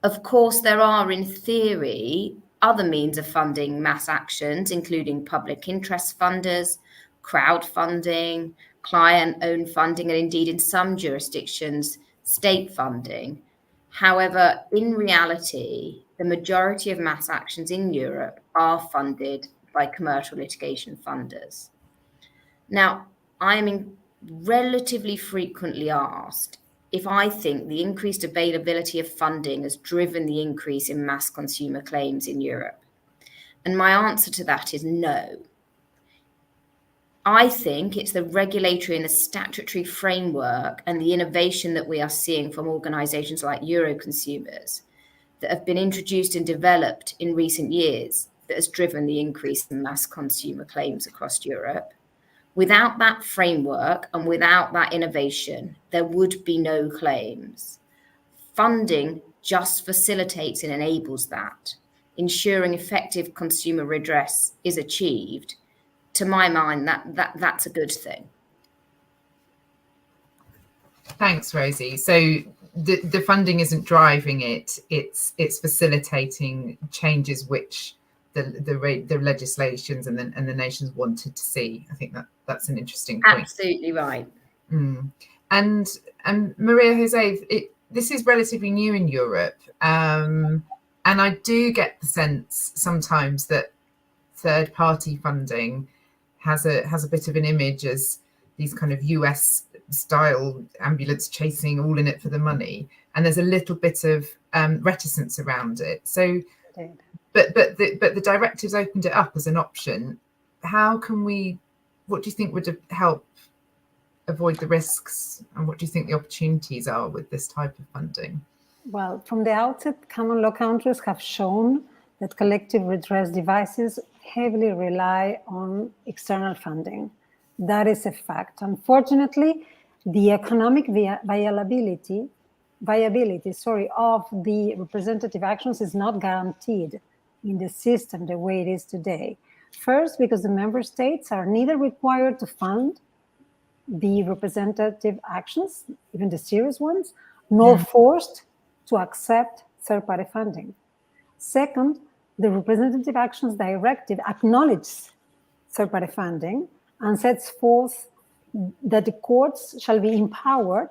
G: Of course, there are, in theory, other means of funding mass actions, including public interest funders, crowdfunding, client-owned funding, and indeed in some jurisdictions, state funding. However, in reality, the majority of mass actions in Europe are funded by commercial litigation funders. Now, I am relatively frequently asked if I think the increased availability of funding has driven the increase in mass consumer claims in Europe. And my answer to that is no. I think it's the regulatory and the statutory framework and the innovation that we are seeing from organisations like Euroconsumers that have been introduced and developed in recent years that has driven the increase in mass consumer claims across Europe. Without that framework and without that innovation, there would be no claims. Funding just facilitates and enables that, ensuring effective consumer redress is achieved. To my mind, that's a good thing.
B: Thanks, Rosie. So the funding isn't driving it; it's facilitating changes which the legislations and the nations wanted to see. I think that's an interesting point.
G: Absolutely right.
B: And Maria Jose, this is relatively new in Europe, and I do get the sense sometimes that third-party funding has a bit of an image as these kind of US style ambulance chasing, all in it for the money, and there's a little bit of reticence around it. So, but the directives opened it up as an option. How can we? What do you think would help avoid the risks, and what do you think the opportunities are with this type of funding?
C: Well, from the outset, common law countries have shown that collective redress devices heavily rely on external funding. That is a fact. Unfortunately, the economic viability of the representative actions is not guaranteed in the system the way it is today. First, because the member states are neither required to fund the representative actions, even the serious ones, nor forced to accept third-party funding. Second, the Representative Actions Directive acknowledges third-party funding and sets forth that the courts shall be empowered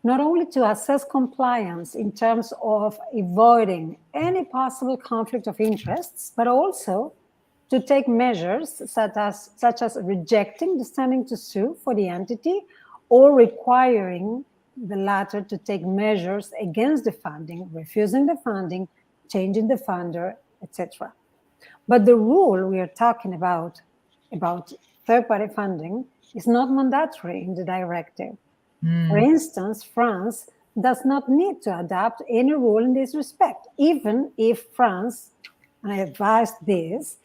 C: not only to assess compliance in terms of avoiding any possible conflict of interests, but also to take measures such as rejecting the standing to sue for the entity or requiring the latter to take measures against the funding, refusing the funding, changing the funder, etc. But the rule we are talking about third-party funding is not mandatory in the directive. For instance, France does not need to adopt any rule in this respect, even if France, and I advise this,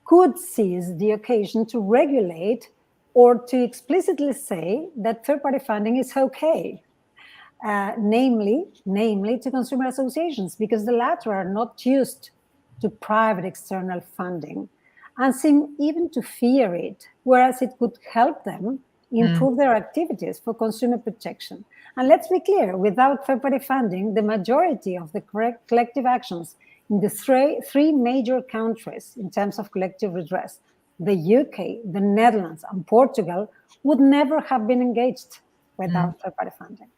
C: could seize the occasion to regulate or to explicitly say that third-party funding is okay, namely to consumer associations, because the latter are not used to private external funding and seem even to fear it, whereas it could help them improve their activities for consumer protection. And let's be clear, without third-party funding, the majority of the collective actions in the three major countries in terms of collective redress, the UK, the Netherlands, and Portugal, would never have been engaged without third-party funding.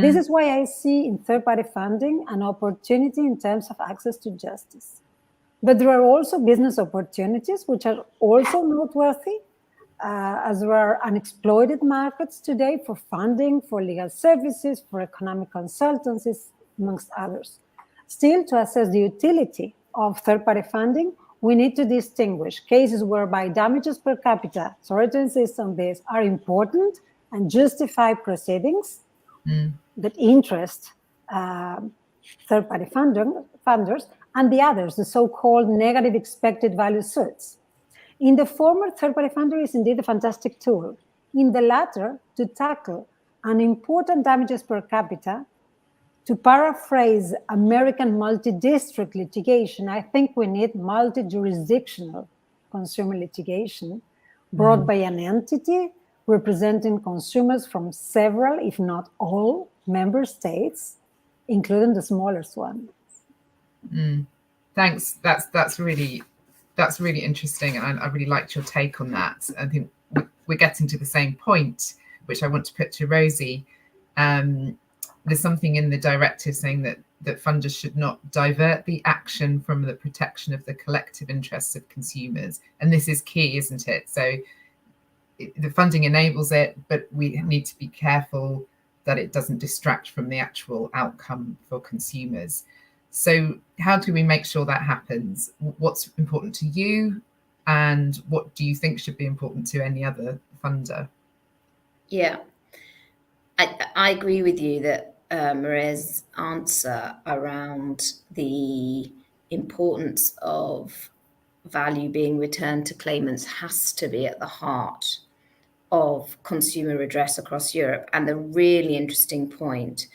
C: This is why I see in third-party funding an opportunity in terms of access to justice. But there are also business opportunities which are also noteworthy, as there are unexploited markets today for funding, for legal services, for economic consultancies, amongst others. Still, to assess the utility of third-party funding, we need to distinguish cases whereby damages per capita, sorry to insist on this, are important and justify proceedings that interest third-party funders, and the others, the so-called negative expected value suits. In the former, third-party funder is indeed a fantastic tool. In the latter, to tackle unimportant damages per capita, to paraphrase American multi-district litigation, I think we need multi-jurisdictional consumer litigation brought by an entity representing consumers from several, if not all, member states, including the smallest one.
B: Thanks. That's really interesting, and I really liked your take on that. I think we're getting to the same point, which I want to put to Rosie. There's something in the directive saying that funders should not divert the action from the protection of the collective interests of consumers, and this is key, isn't it? So the funding enables it, but we need to be careful that it doesn't distract from the actual outcome for consumers. So how do we make sure that happens? What's important to you, and what do you think should be important to any other funder?
G: Yeah, I agree with you that Maria's answer around the importance of value being returned to claimants has to be at the heart of consumer redress across Europe, and the really interesting point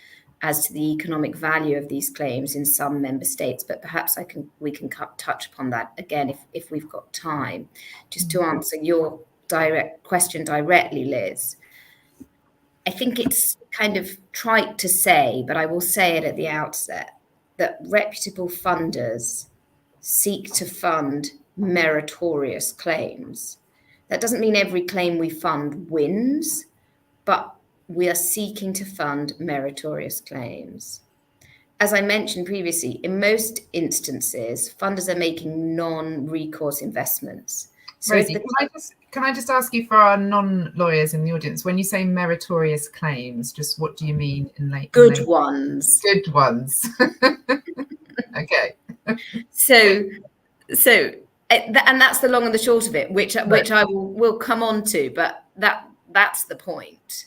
G: as to the economic value of these claims in some member states. But perhaps we can touch upon that again if we've got time. Just to answer your direct question directly, Liz, I think it's kind of trite to say, but I will say it at the outset, that reputable funders seek to fund meritorious claims. That doesn't mean every claim we fund wins, but we are seeking to fund meritorious claims. As I mentioned previously, in most instances, funders are making non-recourse investments. So
B: Rosie, can I just ask you, for our non-lawyers in the audience, when you say meritorious claims, just what do you mean in
G: good ones?
B: Good ones. Okay.
G: So, and that's the long and the short of it, which I will come on to, but that's the point.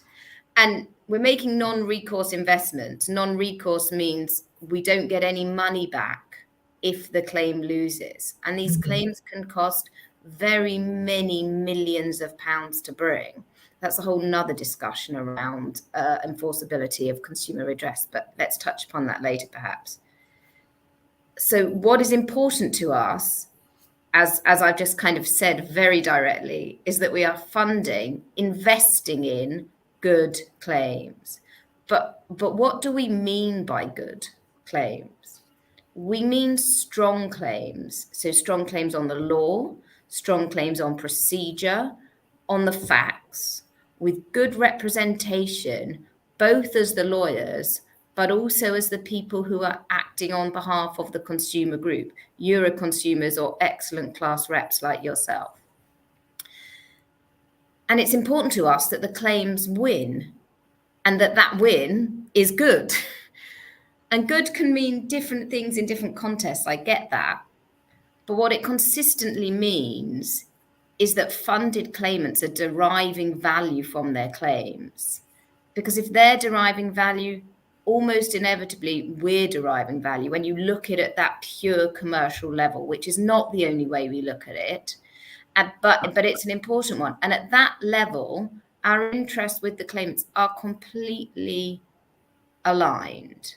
G: And we're making non-recourse investments. Non-recourse means we don't get any money back if the claim loses. And these claims can cost very many millions of pounds to bring. That's a whole nother discussion around enforceability of consumer redress, but let's touch upon that later perhaps. So what is important to us, as I've just kind of said very directly, is that we are investing in good claims. But what do we mean by good claims? We mean strong claims. So strong claims on the law, strong claims on procedure, on the facts, with good representation, both as the lawyers, but also as the people who are acting on behalf of the consumer group, Euroconsumers or excellent class reps like yourself. And it's important to us that the claims win, and that win is good. And good can mean different things in different contexts, I get that. But what it consistently means is that funded claimants are deriving value from their claims. Because if they're deriving value, almost inevitably we're deriving value when you look at it at that pure commercial level, which is not the only way we look at it. But it's an important one. And at that level, our interests with the claimants are completely aligned.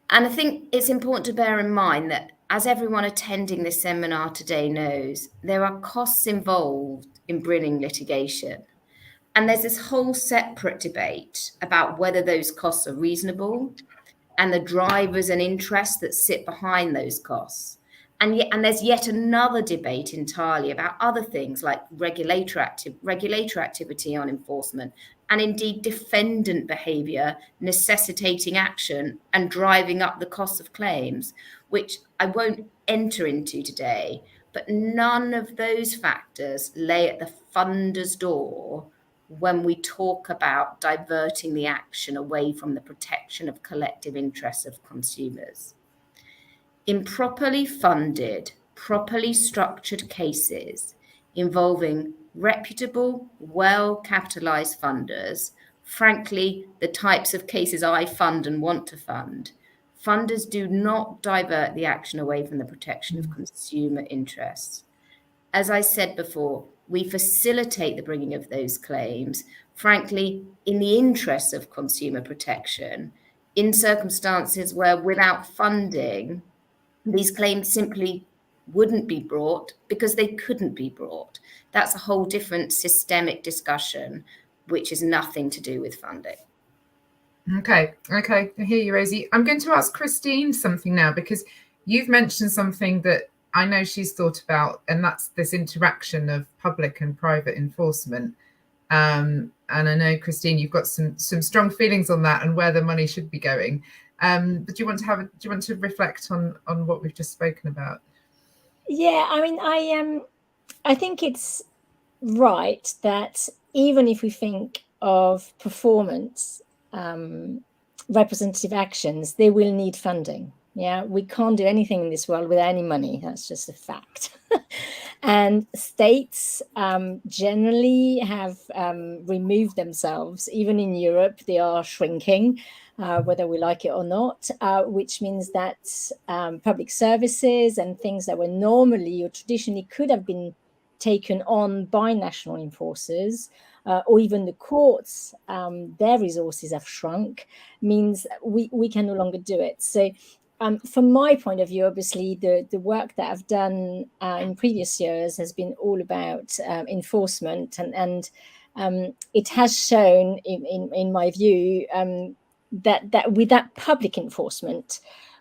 G: And I think it's important to bear in mind that, as everyone attending this seminar today knows, there are costs involved in bringing litigation. And there's this whole separate debate about whether those costs are reasonable and the drivers and interests that sit behind those costs. And there's yet another debate entirely about other things like regulator activity on enforcement, and indeed defendant behaviour necessitating action and driving up the cost of claims, which I won't enter into today. But none of those factors lay at the funder's door when we talk about diverting the action away from the protection of collective interests of consumers. In properly funded, properly structured cases involving reputable, well-capitalized funders, frankly, the types of cases I fund and want to fund, funders do not divert the action away from the protection of consumer interests. As I said before, we facilitate the bringing of those claims, frankly, in the interests of consumer protection, in circumstances where without funding, these claims simply wouldn't be brought because they couldn't be brought. That's a whole different systemic discussion, which is nothing to do with funding.
B: Okay, I hear you, Rosie. I'm going to ask Christine something now, because you've mentioned something that I know she's thought about, and that's this interaction of public and private enforcement. And I know, Christine, you've got some strong feelings on that and where the money should be going. But do you want to reflect on what we've just spoken about?
D: Yeah, I mean, I think it's right that even if we think of performance representative actions, they will need funding. Yeah, we can't do anything in this world without any money. That's just a fact. And states generally have removed themselves. Even in Europe, they are shrinking, whether we like it or not, which means that public services and things that were normally or traditionally could have been taken on by national enforcers, or even the courts, their resources have shrunk, means we can no longer do it. So from my point of view, obviously, the work that I've done in previous years has been all about enforcement, and it has shown, in my view, that without public enforcement,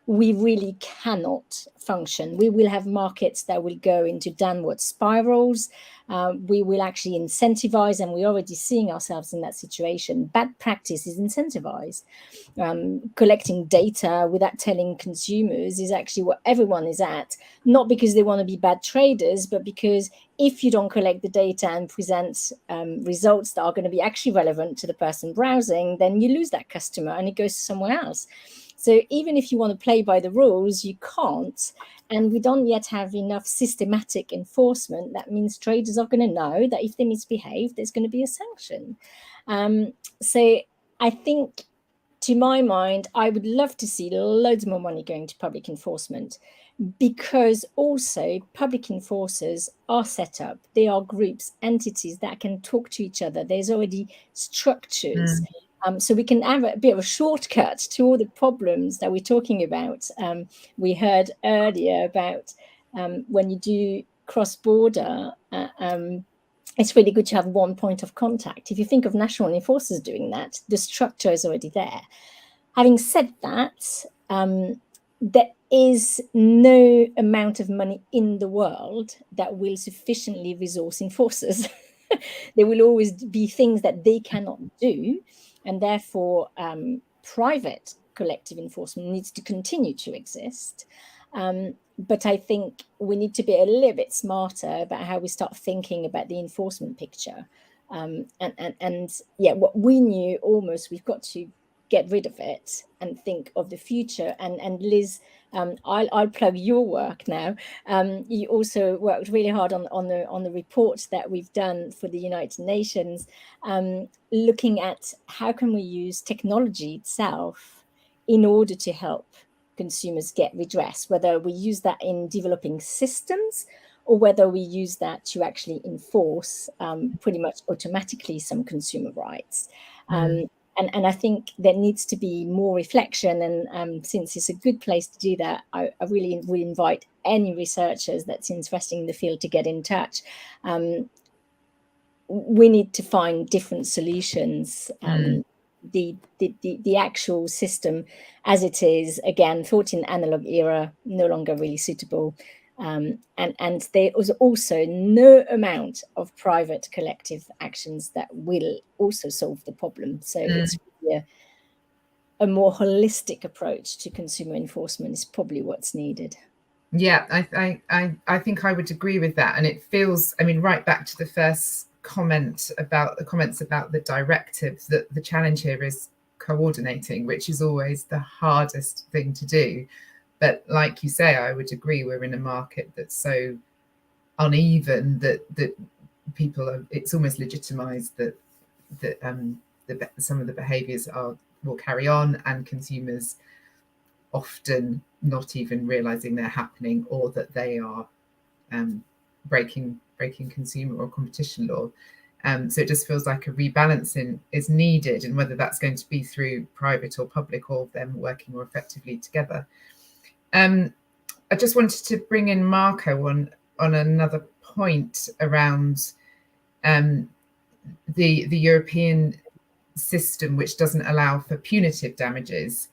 D: we really cannot function. We will have markets that will go into downward spirals. We will actually incentivize, and we're already seeing ourselves in that situation. Bad practice is incentivized. Collecting data without telling consumers is actually what everyone is at, not because they want to be bad traders, but because if you don't collect the data and present results that are going to be actually relevant to the person browsing, then you lose that customer and it goes somewhere else. So even if you want to play by the rules, you can't. And we don't yet have enough systematic enforcement. That means traders are going to know that if they misbehave, there's going to be a sanction. So I think, to my mind, I would love to see loads more money going to public enforcement, because also public enforcers are set up. They are groups, entities that can talk to each other. There's already structures. So we can have a bit of a shortcut to all the problems that we're talking about. We heard earlier about when you do cross-border, it's really good to have one point of contact. If you think of national enforcers doing that, the structure is already there. Having said that, there is no amount of money in the world that will sufficiently resource enforcers. There will always be things that they cannot do. And therefore, private collective enforcement needs to continue to exist. But I think we need to be a little bit smarter about how we start thinking about the enforcement picture. And yeah, what we knew, almost, we've got to get rid of it and think of the future. And Liz, I'll plug your work now. You also worked really hard on the report that we've done for the United Nations, looking at how can we use technology itself in order to help consumers get redress, whether we use that in developing systems or whether we use that to actually enforce pretty much automatically some consumer rights. And I think there needs to be more reflection. And since it's a good place to do that, I really would invite any researchers that's interested in the field to get in touch. We need to find different solutions. The actual system as it is, again, thought in analog era, no longer really suitable. And there was also no amount of private collective actions that will also solve the problem. So it's really a more holistic approach to consumer enforcement is probably what's needed.
B: Yeah, I think I would agree with that. And it feels, I mean, right back to the first comments about the directive, that the challenge here is coordinating, which is always the hardest thing to do. But like you say, I would agree, we're in a market that's so uneven that people are, it's almost legitimized that some of the behaviors will carry on, and consumers often not even realizing they're happening, or that they are breaking consumer or competition law. So it just feels like a rebalancing is needed, and whether that's going to be through private or public, or them working more effectively together. I just wanted to bring in Marco on another point around the European system, which doesn't allow for punitive damages.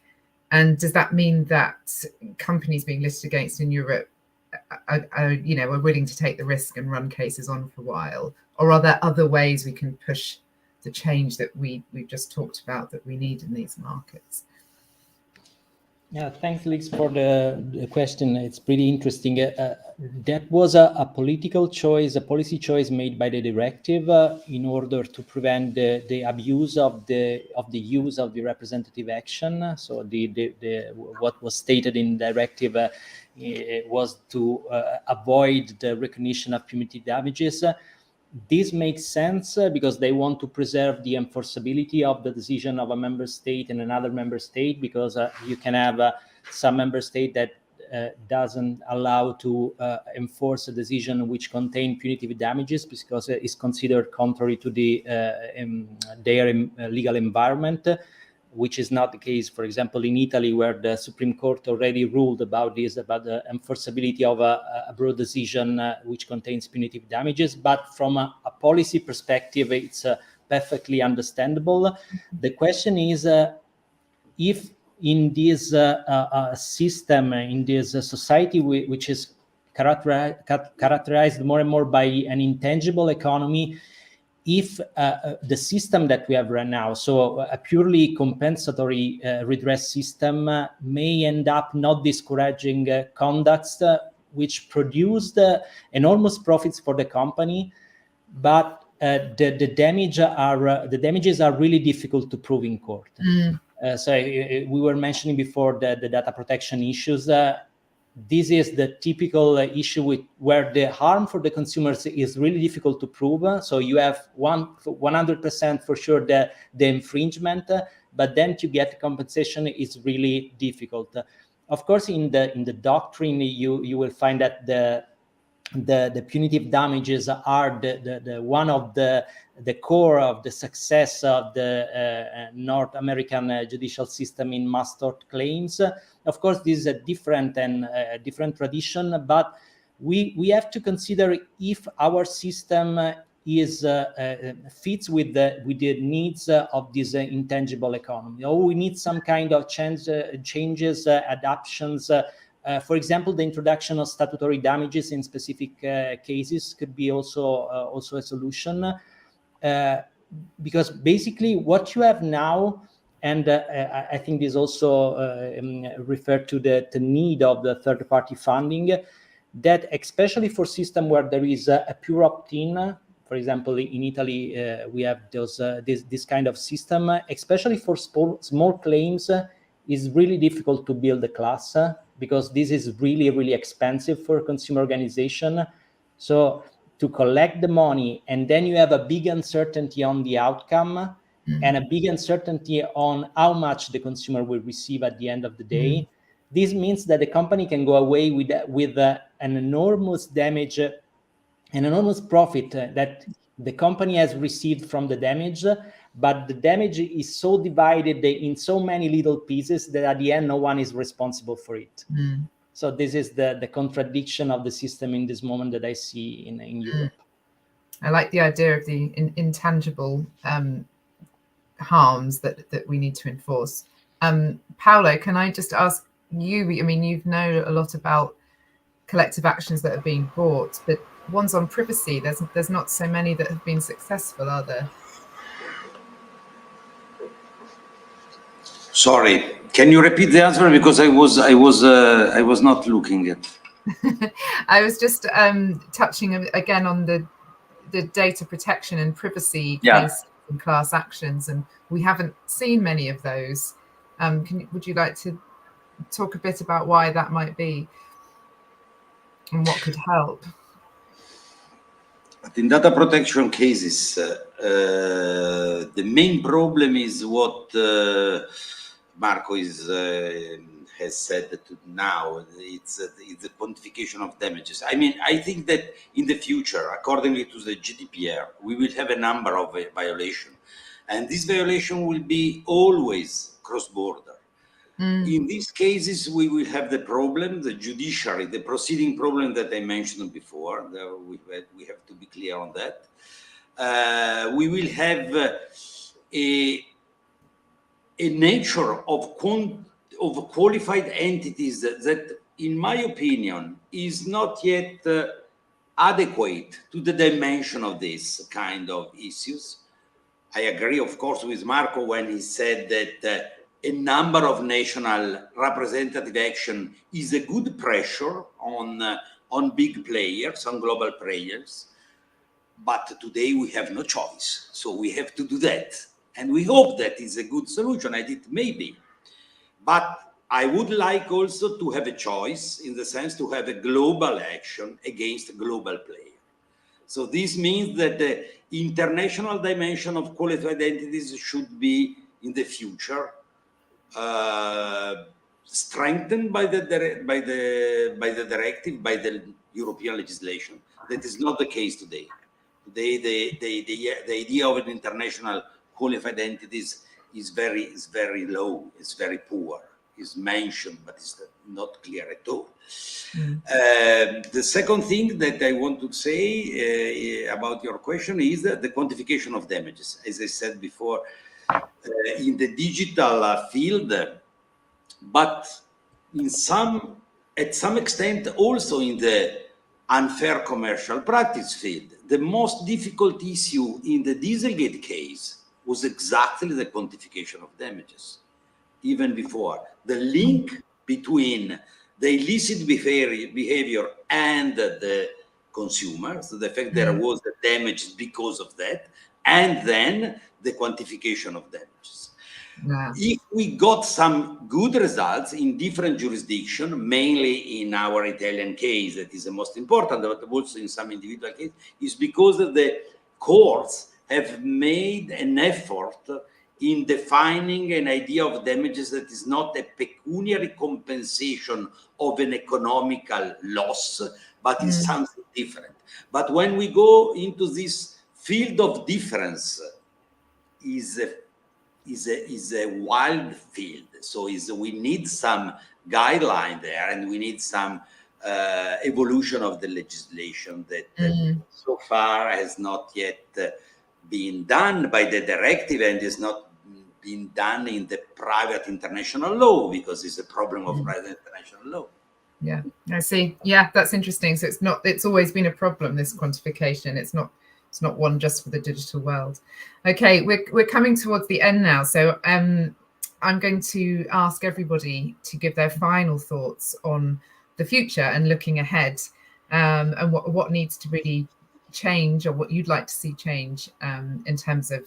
B: And does that mean that companies being listed against in Europe are willing to take the risk and run cases on for a while? Or are there other ways we can push the change that we've just talked about that we need in these markets?
F: Yeah, thanks, Liz, for the question. It's pretty interesting. That was a political choice, a policy choice made by the directive in order to prevent the abuse of the use of the representative action. So what was stated in the directive was to avoid the recognition of punitive damages. This makes sense because they want to preserve the enforceability of the decision of a member state in another member state, because you can have some member state that doesn't allow to enforce a decision which contain punitive damages because it is considered contrary to their legal environment, which is not the case, for example, in Italy, where the Supreme Court already ruled about this, about the enforceability of a broad decision which contains punitive damages. But from a policy perspective, it's perfectly understandable. The question is, if in this system, in this society, which is characterized more and more by an intangible economy, if the system that we have right now, so a purely compensatory redress system, may end up not discouraging conducts which produced enormous profits for the company, but the damages are really difficult to prove in court. So we were mentioning before the data protection issues. This is the typical issue where the harm for the consumers is really difficult to prove. So you have 100% for sure the infringement, but then to get compensation is really difficult. Of course, in the doctrine, you will find that the punitive damages are the one of the core of the success of the North American judicial system in mass tort claims. Of course, this is a different tradition, but we have to consider if our system is fits with the needs of this intangible economy, or we need some kind of changes, adaptations. For example, the introduction of statutory damages in specific cases could be also a solution, because basically what you have now, and I think this also referred to the need of the third-party funding, that especially for system where there is a pure opt-in. For example, in Italy, we have this kind of system, especially for small claims, is really difficult to build a class because this is really, really expensive for a consumer organization. So to collect the money, and then you have a big uncertainty on the outcome, and a big uncertainty on how much the consumer will receive at the end of the day. This means that the company can go away with an enormous damage, an enormous profit that the company has received from the damage, but the damage is so divided in so many little pieces that at the end, no one is responsible for it. So this is the contradiction of the system in this moment that I see in Europe.
B: I like the idea of the intangible harms that we need to enforce. Paolo, can I just ask you, I mean, you know a lot about collective actions that are being brought, but ones on privacy, there's not so many that have been successful, are there?
E: Sorry, can you repeat the answer, because I was not looking at.
B: I was just touching again on the the data protection and privacy
E: Yeah.
B: case and class actions, and we haven't seen many of those. Would you like to talk a bit about why that might be and what could help?
E: But in data protection cases, the main problem is what Marco has said now. It's the quantification of damages. I mean, I think that in the future, accordingly to the GDPR, we will have a number of violations, and this violation will be always cross-border. In these cases, we will have the problem, the judiciary, the proceeding problem that I mentioned before. We have to be clear on that. We will have a nature of qualified entities that, in my opinion, is not yet adequate to the dimension of this kind of issues. I agree, of course, with Marco when he said that a number of national representative action is a good pressure on big players, on global players. But today we have no choice. So we have to do that. And we hope that is a good solution, and it may be. But I would like also to have a choice in the sense to have a global action against a global player. So this means that the international dimension of qualified entities should be in the future strengthened by the directive, by the European legislation. That is not the case today. Today, the idea of an international qualified entities is very low. It's very poor. It's mentioned, but it's not clear at all. The second thing that I want to say about your question is the quantification of damages. As I said before, in the digital field, but at some extent also in the unfair commercial practice field. The most difficult issue in the Dieselgate case was exactly the quantification of damages. Even before, the link between the illicit behavior and the consumer, so the fact there was the damage because of that, and then the quantification of damages. Yeah. If we got some good results in different jurisdictions, mainly in our Italian case, that is the most important, but also in some individual cases, is because the courts have made an effort in defining an idea of damages that is not a pecuniary compensation of an economical loss, but is something different. But when we go into this field of difference, is a wild field. So we need some guideline there, and we need some evolution of the legislation that so far has not yet been done by the directive, and is not been done in the private international law, because it's a problem of private international law.
B: Yeah, I see. Yeah, that's interesting. So it's always been a problem, this quantification. It's not one just for the digital world. Okay, we're coming towards the end now. So I'm going to ask everybody to give their final thoughts on the future and looking ahead, and what needs to really change, or what you'd like to see change in terms of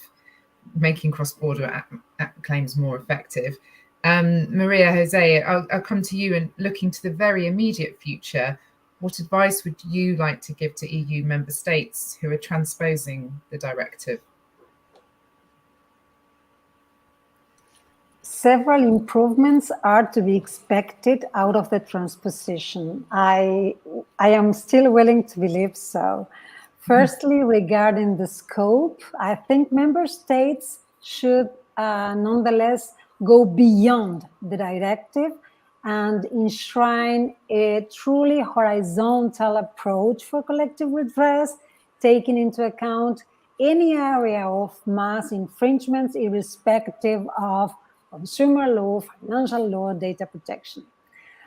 B: making cross-border claims more effective. Maria Jose, I'll come to you, and looking to the very immediate future, what advice would you like to give to EU member states who are transposing the directive?
C: Several improvements are to be expected out of the transposition. I am still willing to believe so. Firstly, regarding the scope, I think member states should nonetheless go beyond the directive and enshrine a truly horizontal approach for collective redress, taking into account any area of mass infringements, irrespective of consumer law, financial law, data protection.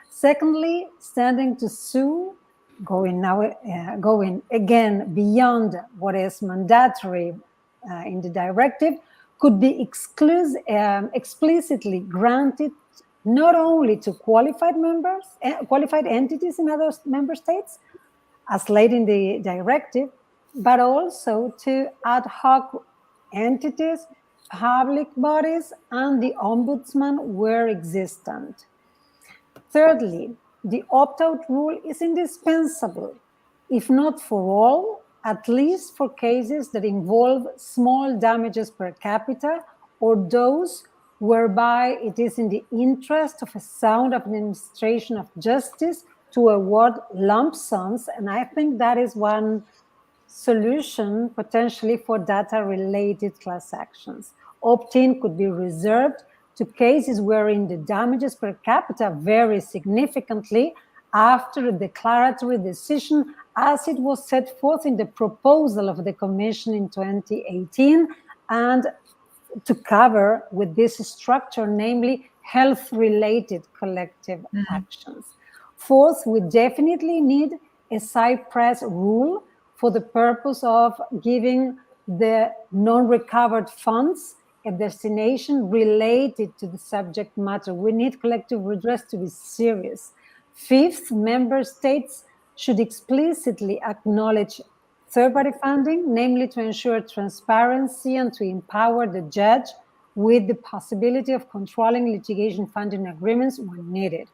C: Secondly, standing to sue, going again beyond what is mandatory in the directive, could be explicitly granted not only to qualified entities in other member states, as laid in the directive, but also to ad hoc entities, public bodies, and the ombudsman where existent. Thirdly, the opt-out rule is indispensable, if not for all, at least for cases that involve small damages per capita or those whereby it is in the interest of a sound administration of justice to award lump sums. And I think that is one solution potentially for data-related class actions. Opt-in could be reserved to cases wherein the damages per capita vary significantly after a declaratory decision, as it was set forth in the proposal of the Commission in 2018, and to cover with this structure, namely health-related collective actions. Fourth, we definitely need a Cyprus rule for the purpose of giving the non-recovered funds a destination related to the subject matter. We need collective redress to be serious. Fifth, member states should explicitly acknowledge third-party funding, namely to ensure transparency and to empower the judge with the possibility of controlling litigation funding agreements when needed.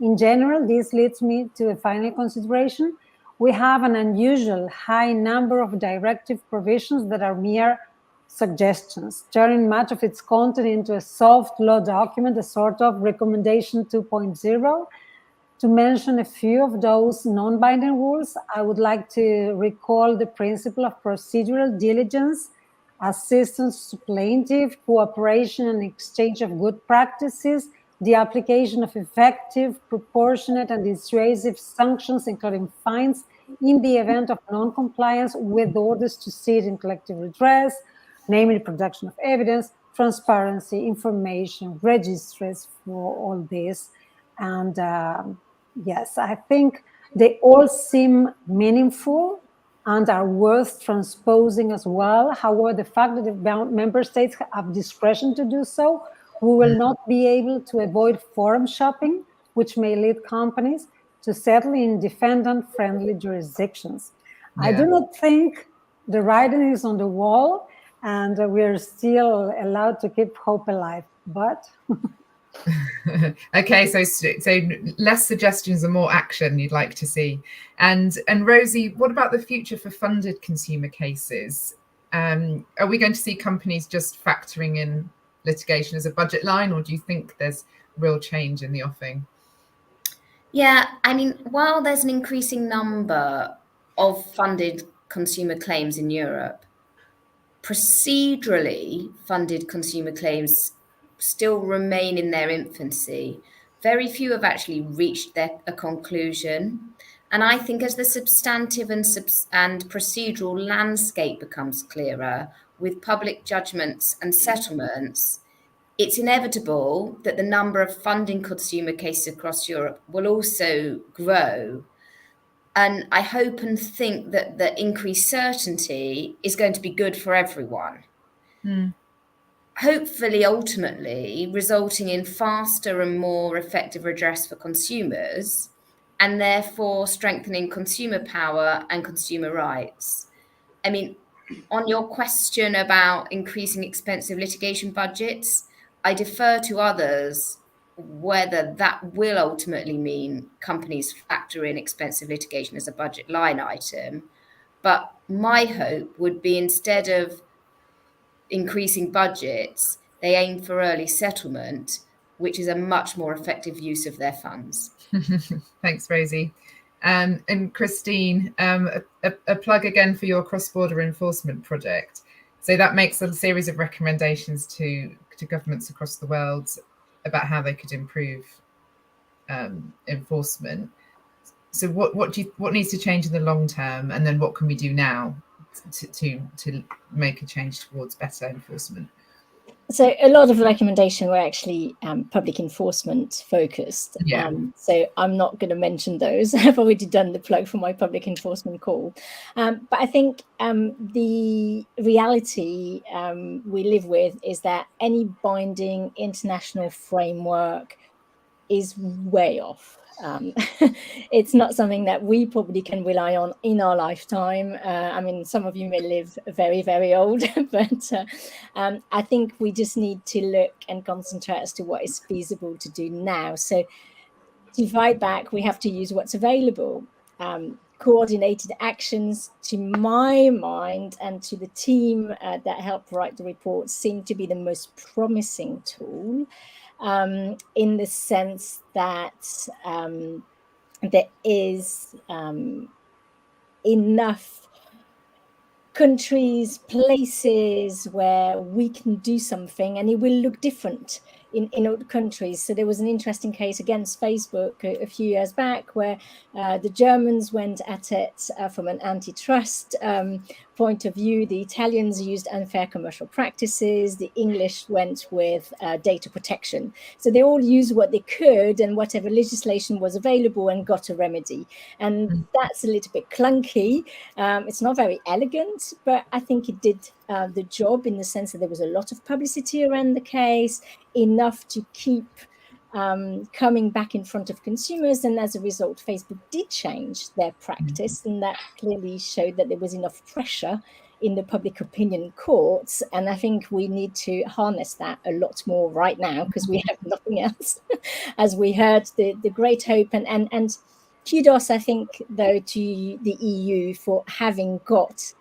C: In general, this leads me to a final consideration. We have an unusual high number of directive provisions that are mere suggestions, turning much of its content into a soft law document, a sort of recommendation 2.0. To mention a few of those non-binding rules, I would like to recall the principle of procedural diligence, assistance to plaintiff, cooperation and exchange of good practices, the application of effective, proportionate and dissuasive sanctions, including fines, in the event of non-compliance with orders to sit in collective redress, namely production of evidence, transparency, information, registries for all this. And yes, I think they all seem meaningful and are worth transposing as well. However, the fact that the member states have discretion to do so, we will not be able to avoid forum shopping, which may lead companies to settle in defendant-friendly jurisdictions. Yeah. I do not think the writing is on the wall, and we're still allowed to keep hope alive, but...
B: Okay, so less suggestions and more action you'd like to see. And Rosie, what about the future for funded consumer cases? Are we going to see companies just factoring in litigation as a budget line, or do you think there's real change in the offing?
G: Yeah, I mean, while there's an increasing number of funded consumer claims in Europe, procedurally funded consumer claims still remain in their infancy. Very few have actually reached a conclusion. And I think as the substantive and procedural landscape becomes clearer with public judgments and settlements, it's inevitable that the number of funding consumer cases across Europe will also grow. And I hope and think that the increased certainty is going to be good for everyone. Hopefully, ultimately, resulting in faster and more effective redress for consumers, and therefore strengthening consumer power and consumer rights. I mean, on your question about increasing expensive litigation budgets, I defer to others whether that will ultimately mean companies factor in expensive litigation as a budget line item. But my hope would be, instead of increasing budgets, they aim for early settlement, which is a much more effective use of their funds.
B: Thanks, Rosie. And Christine, a plug again for your cross-border enforcement project. So that makes a series of recommendations to governments across the world about how they could improve enforcement. So what needs to change in the long term, and then what can we do now to make a change towards better enforcement?
D: So a lot of the recommendation were actually public enforcement focused.
B: Yeah.
D: So I'm not going to mention those. I've already done the plug for my public enforcement call. But I think the reality we live with is that any binding international framework is way off. It's not something that we probably can rely on in our lifetime. I mean, some of you may live very, very old, but I think we just need to look and concentrate as to what is feasible to do now. So to fight back, we have to use what's available. Coordinated actions, to my mind and to the team that helped write the report, seem to be the most promising tool, in the sense that there is enough countries, places where we can do something, and it will look different in other countries. So there was an interesting case against Facebook a few years back where the Germans went at it from an antitrust point of view. The Italians used unfair commercial practices. The English went with data protection. So they all used what they could and whatever legislation was available and got a remedy. And that's a little bit clunky. It's not very elegant, but I think it did the job, in the sense that there was a lot of publicity around the case, enough to keep coming back in front of consumers. And as a result, Facebook did change their practice, and that clearly showed that there was enough pressure in the public opinion courts. And I think we need to harness that a lot more right now, because we have nothing else. As we heard, the great hope and kudos, I think, though, to the EU for having got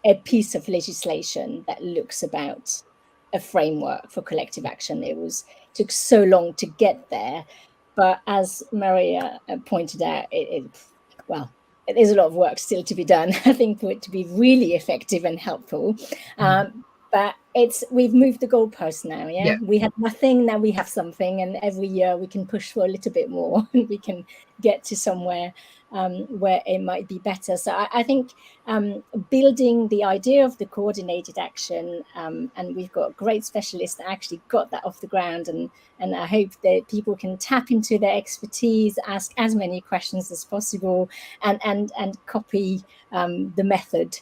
D: a piece of legislation that looks about a framework for collective action. It took so long to get there, but as Maria pointed out, there's a lot of work still to be done, I think, for it to be really effective and helpful. But we've moved the goalpost now. Yeah, we had nothing, now we have something, and every year we can push for a little bit more, and we can get to somewhere where it might be better. So I think building the idea of the coordinated action, and we've got great specialists that actually got that off the ground, and I hope that people can tap into their expertise, ask as many questions as possible, and copy the method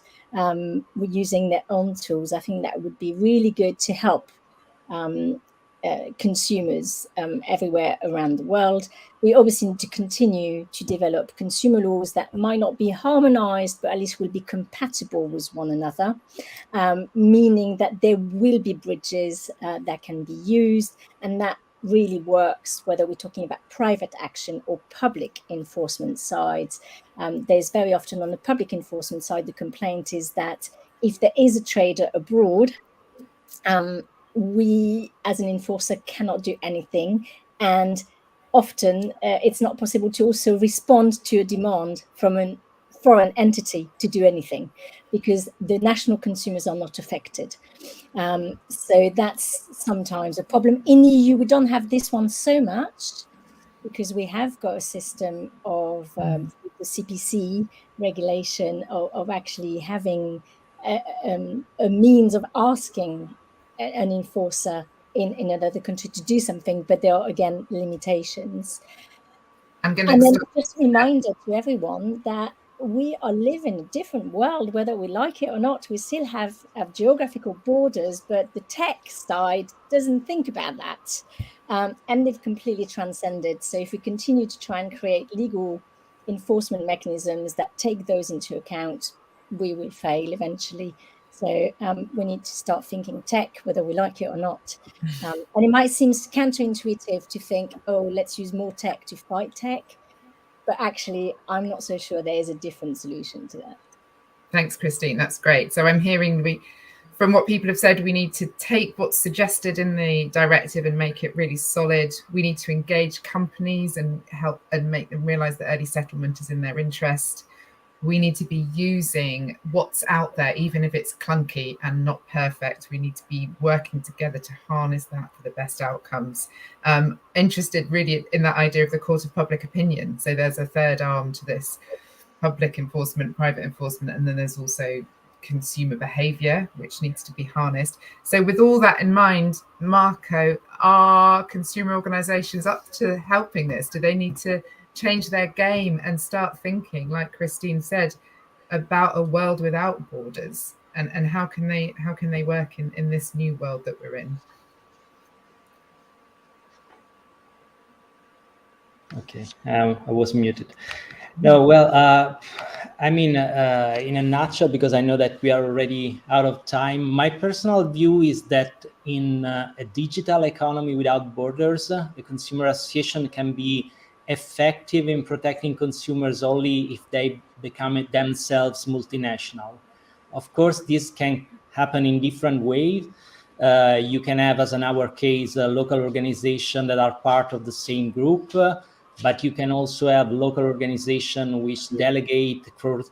D: using their own tools. I think that would be really good to help consumers everywhere around the world. We obviously need to continue to develop consumer laws that might not be harmonized, but at least will be compatible with one another, meaning that there will be bridges that can be used, and that really works whether we're talking about private action or public enforcement sides. There's very often on the public enforcement side, the complaint is that if there is a trader abroad, we as an enforcer cannot do anything, and often it's not possible to also respond to a demand from a foreign entity to do anything, because the national consumers are not affected. So that's sometimes a problem. In the EU, we don't have this one so much, because we have got a system of the CPC regulation of actually having a means of asking an enforcer in another country to do something, but there are, again, limitations. And then just a reminder to everyone that we are living in a different world, whether we like it or not. We still have geographical borders, but the tech side doesn't think about that. And they've completely transcended. So if we continue to try and create legal enforcement mechanisms that take those into account, we will fail eventually. So we need to start thinking tech, whether we like it or not. And it might seem counterintuitive to think, oh, let's use more tech to fight tech. But actually, I'm not so sure there is a different solution to that.
B: Thanks, Christine. That's great. So I'm hearing from what people have said, we need to take what's suggested in the directive and make it really solid. We need to engage companies and help and make them realise that early settlement is in their interest. We need to be using what's out there, even if it's clunky and not perfect. We need to be working together to harness that for the best outcomes. Interested really in that idea of the court of public opinion. So there's a third arm to this: public enforcement, private enforcement, and then there's also consumer behaviour, which needs to be harnessed. So with all that in mind, Marco, are consumer organisations up to helping this? Do they need to change their game and start thinking, like Christine said, about a world without borders, and how can they work in this new world that we're in?
F: Okay, I was muted. No, well, I mean, in a nutshell, because I know that we are already out of time, my personal view is that in a digital economy without borders, the consumer association can be effective in protecting consumers only if they become themselves multinational. Of course, this can happen in different ways. You can have, as in our case, a local organization that are part of the same group, but you can also have local organization which delegate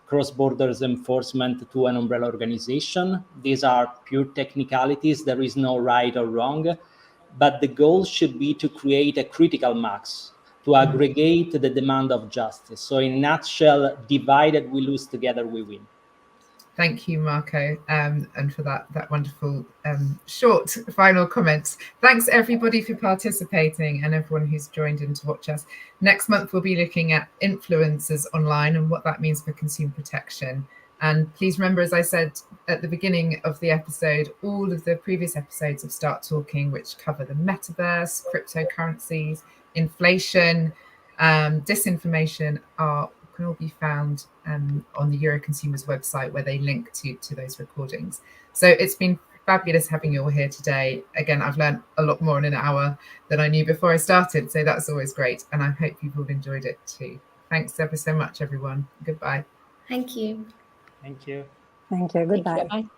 F: cross-border enforcement to an umbrella organization. These are pure technicalities. There is no right or wrong, but the goal should be to create a critical mass, to aggregate the demand of justice. So in a nutshell, divided we lose, together we win.
B: Thank you, Marco, and for that wonderful short final comments. Thanks everybody for participating and everyone who's joined in to watch us. Next month, we'll be looking at influencers online and what that means for consumer protection. And please remember, as I said at the beginning of the episode, all of the previous episodes of Start Talking, which cover the metaverse, cryptocurrencies, inflation, disinformation, can all be found on the Euroconsumers website, where they link to those recordings. So it's been fabulous having you all here today. Again, I've learned a lot more in an hour than I knew before I started, so that's always great. And I hope you've all enjoyed it too. Thanks ever so much, everyone. Goodbye.
G: Thank you.
F: Thank you.
C: Thank you. Goodbye.
D: Thank you. Bye.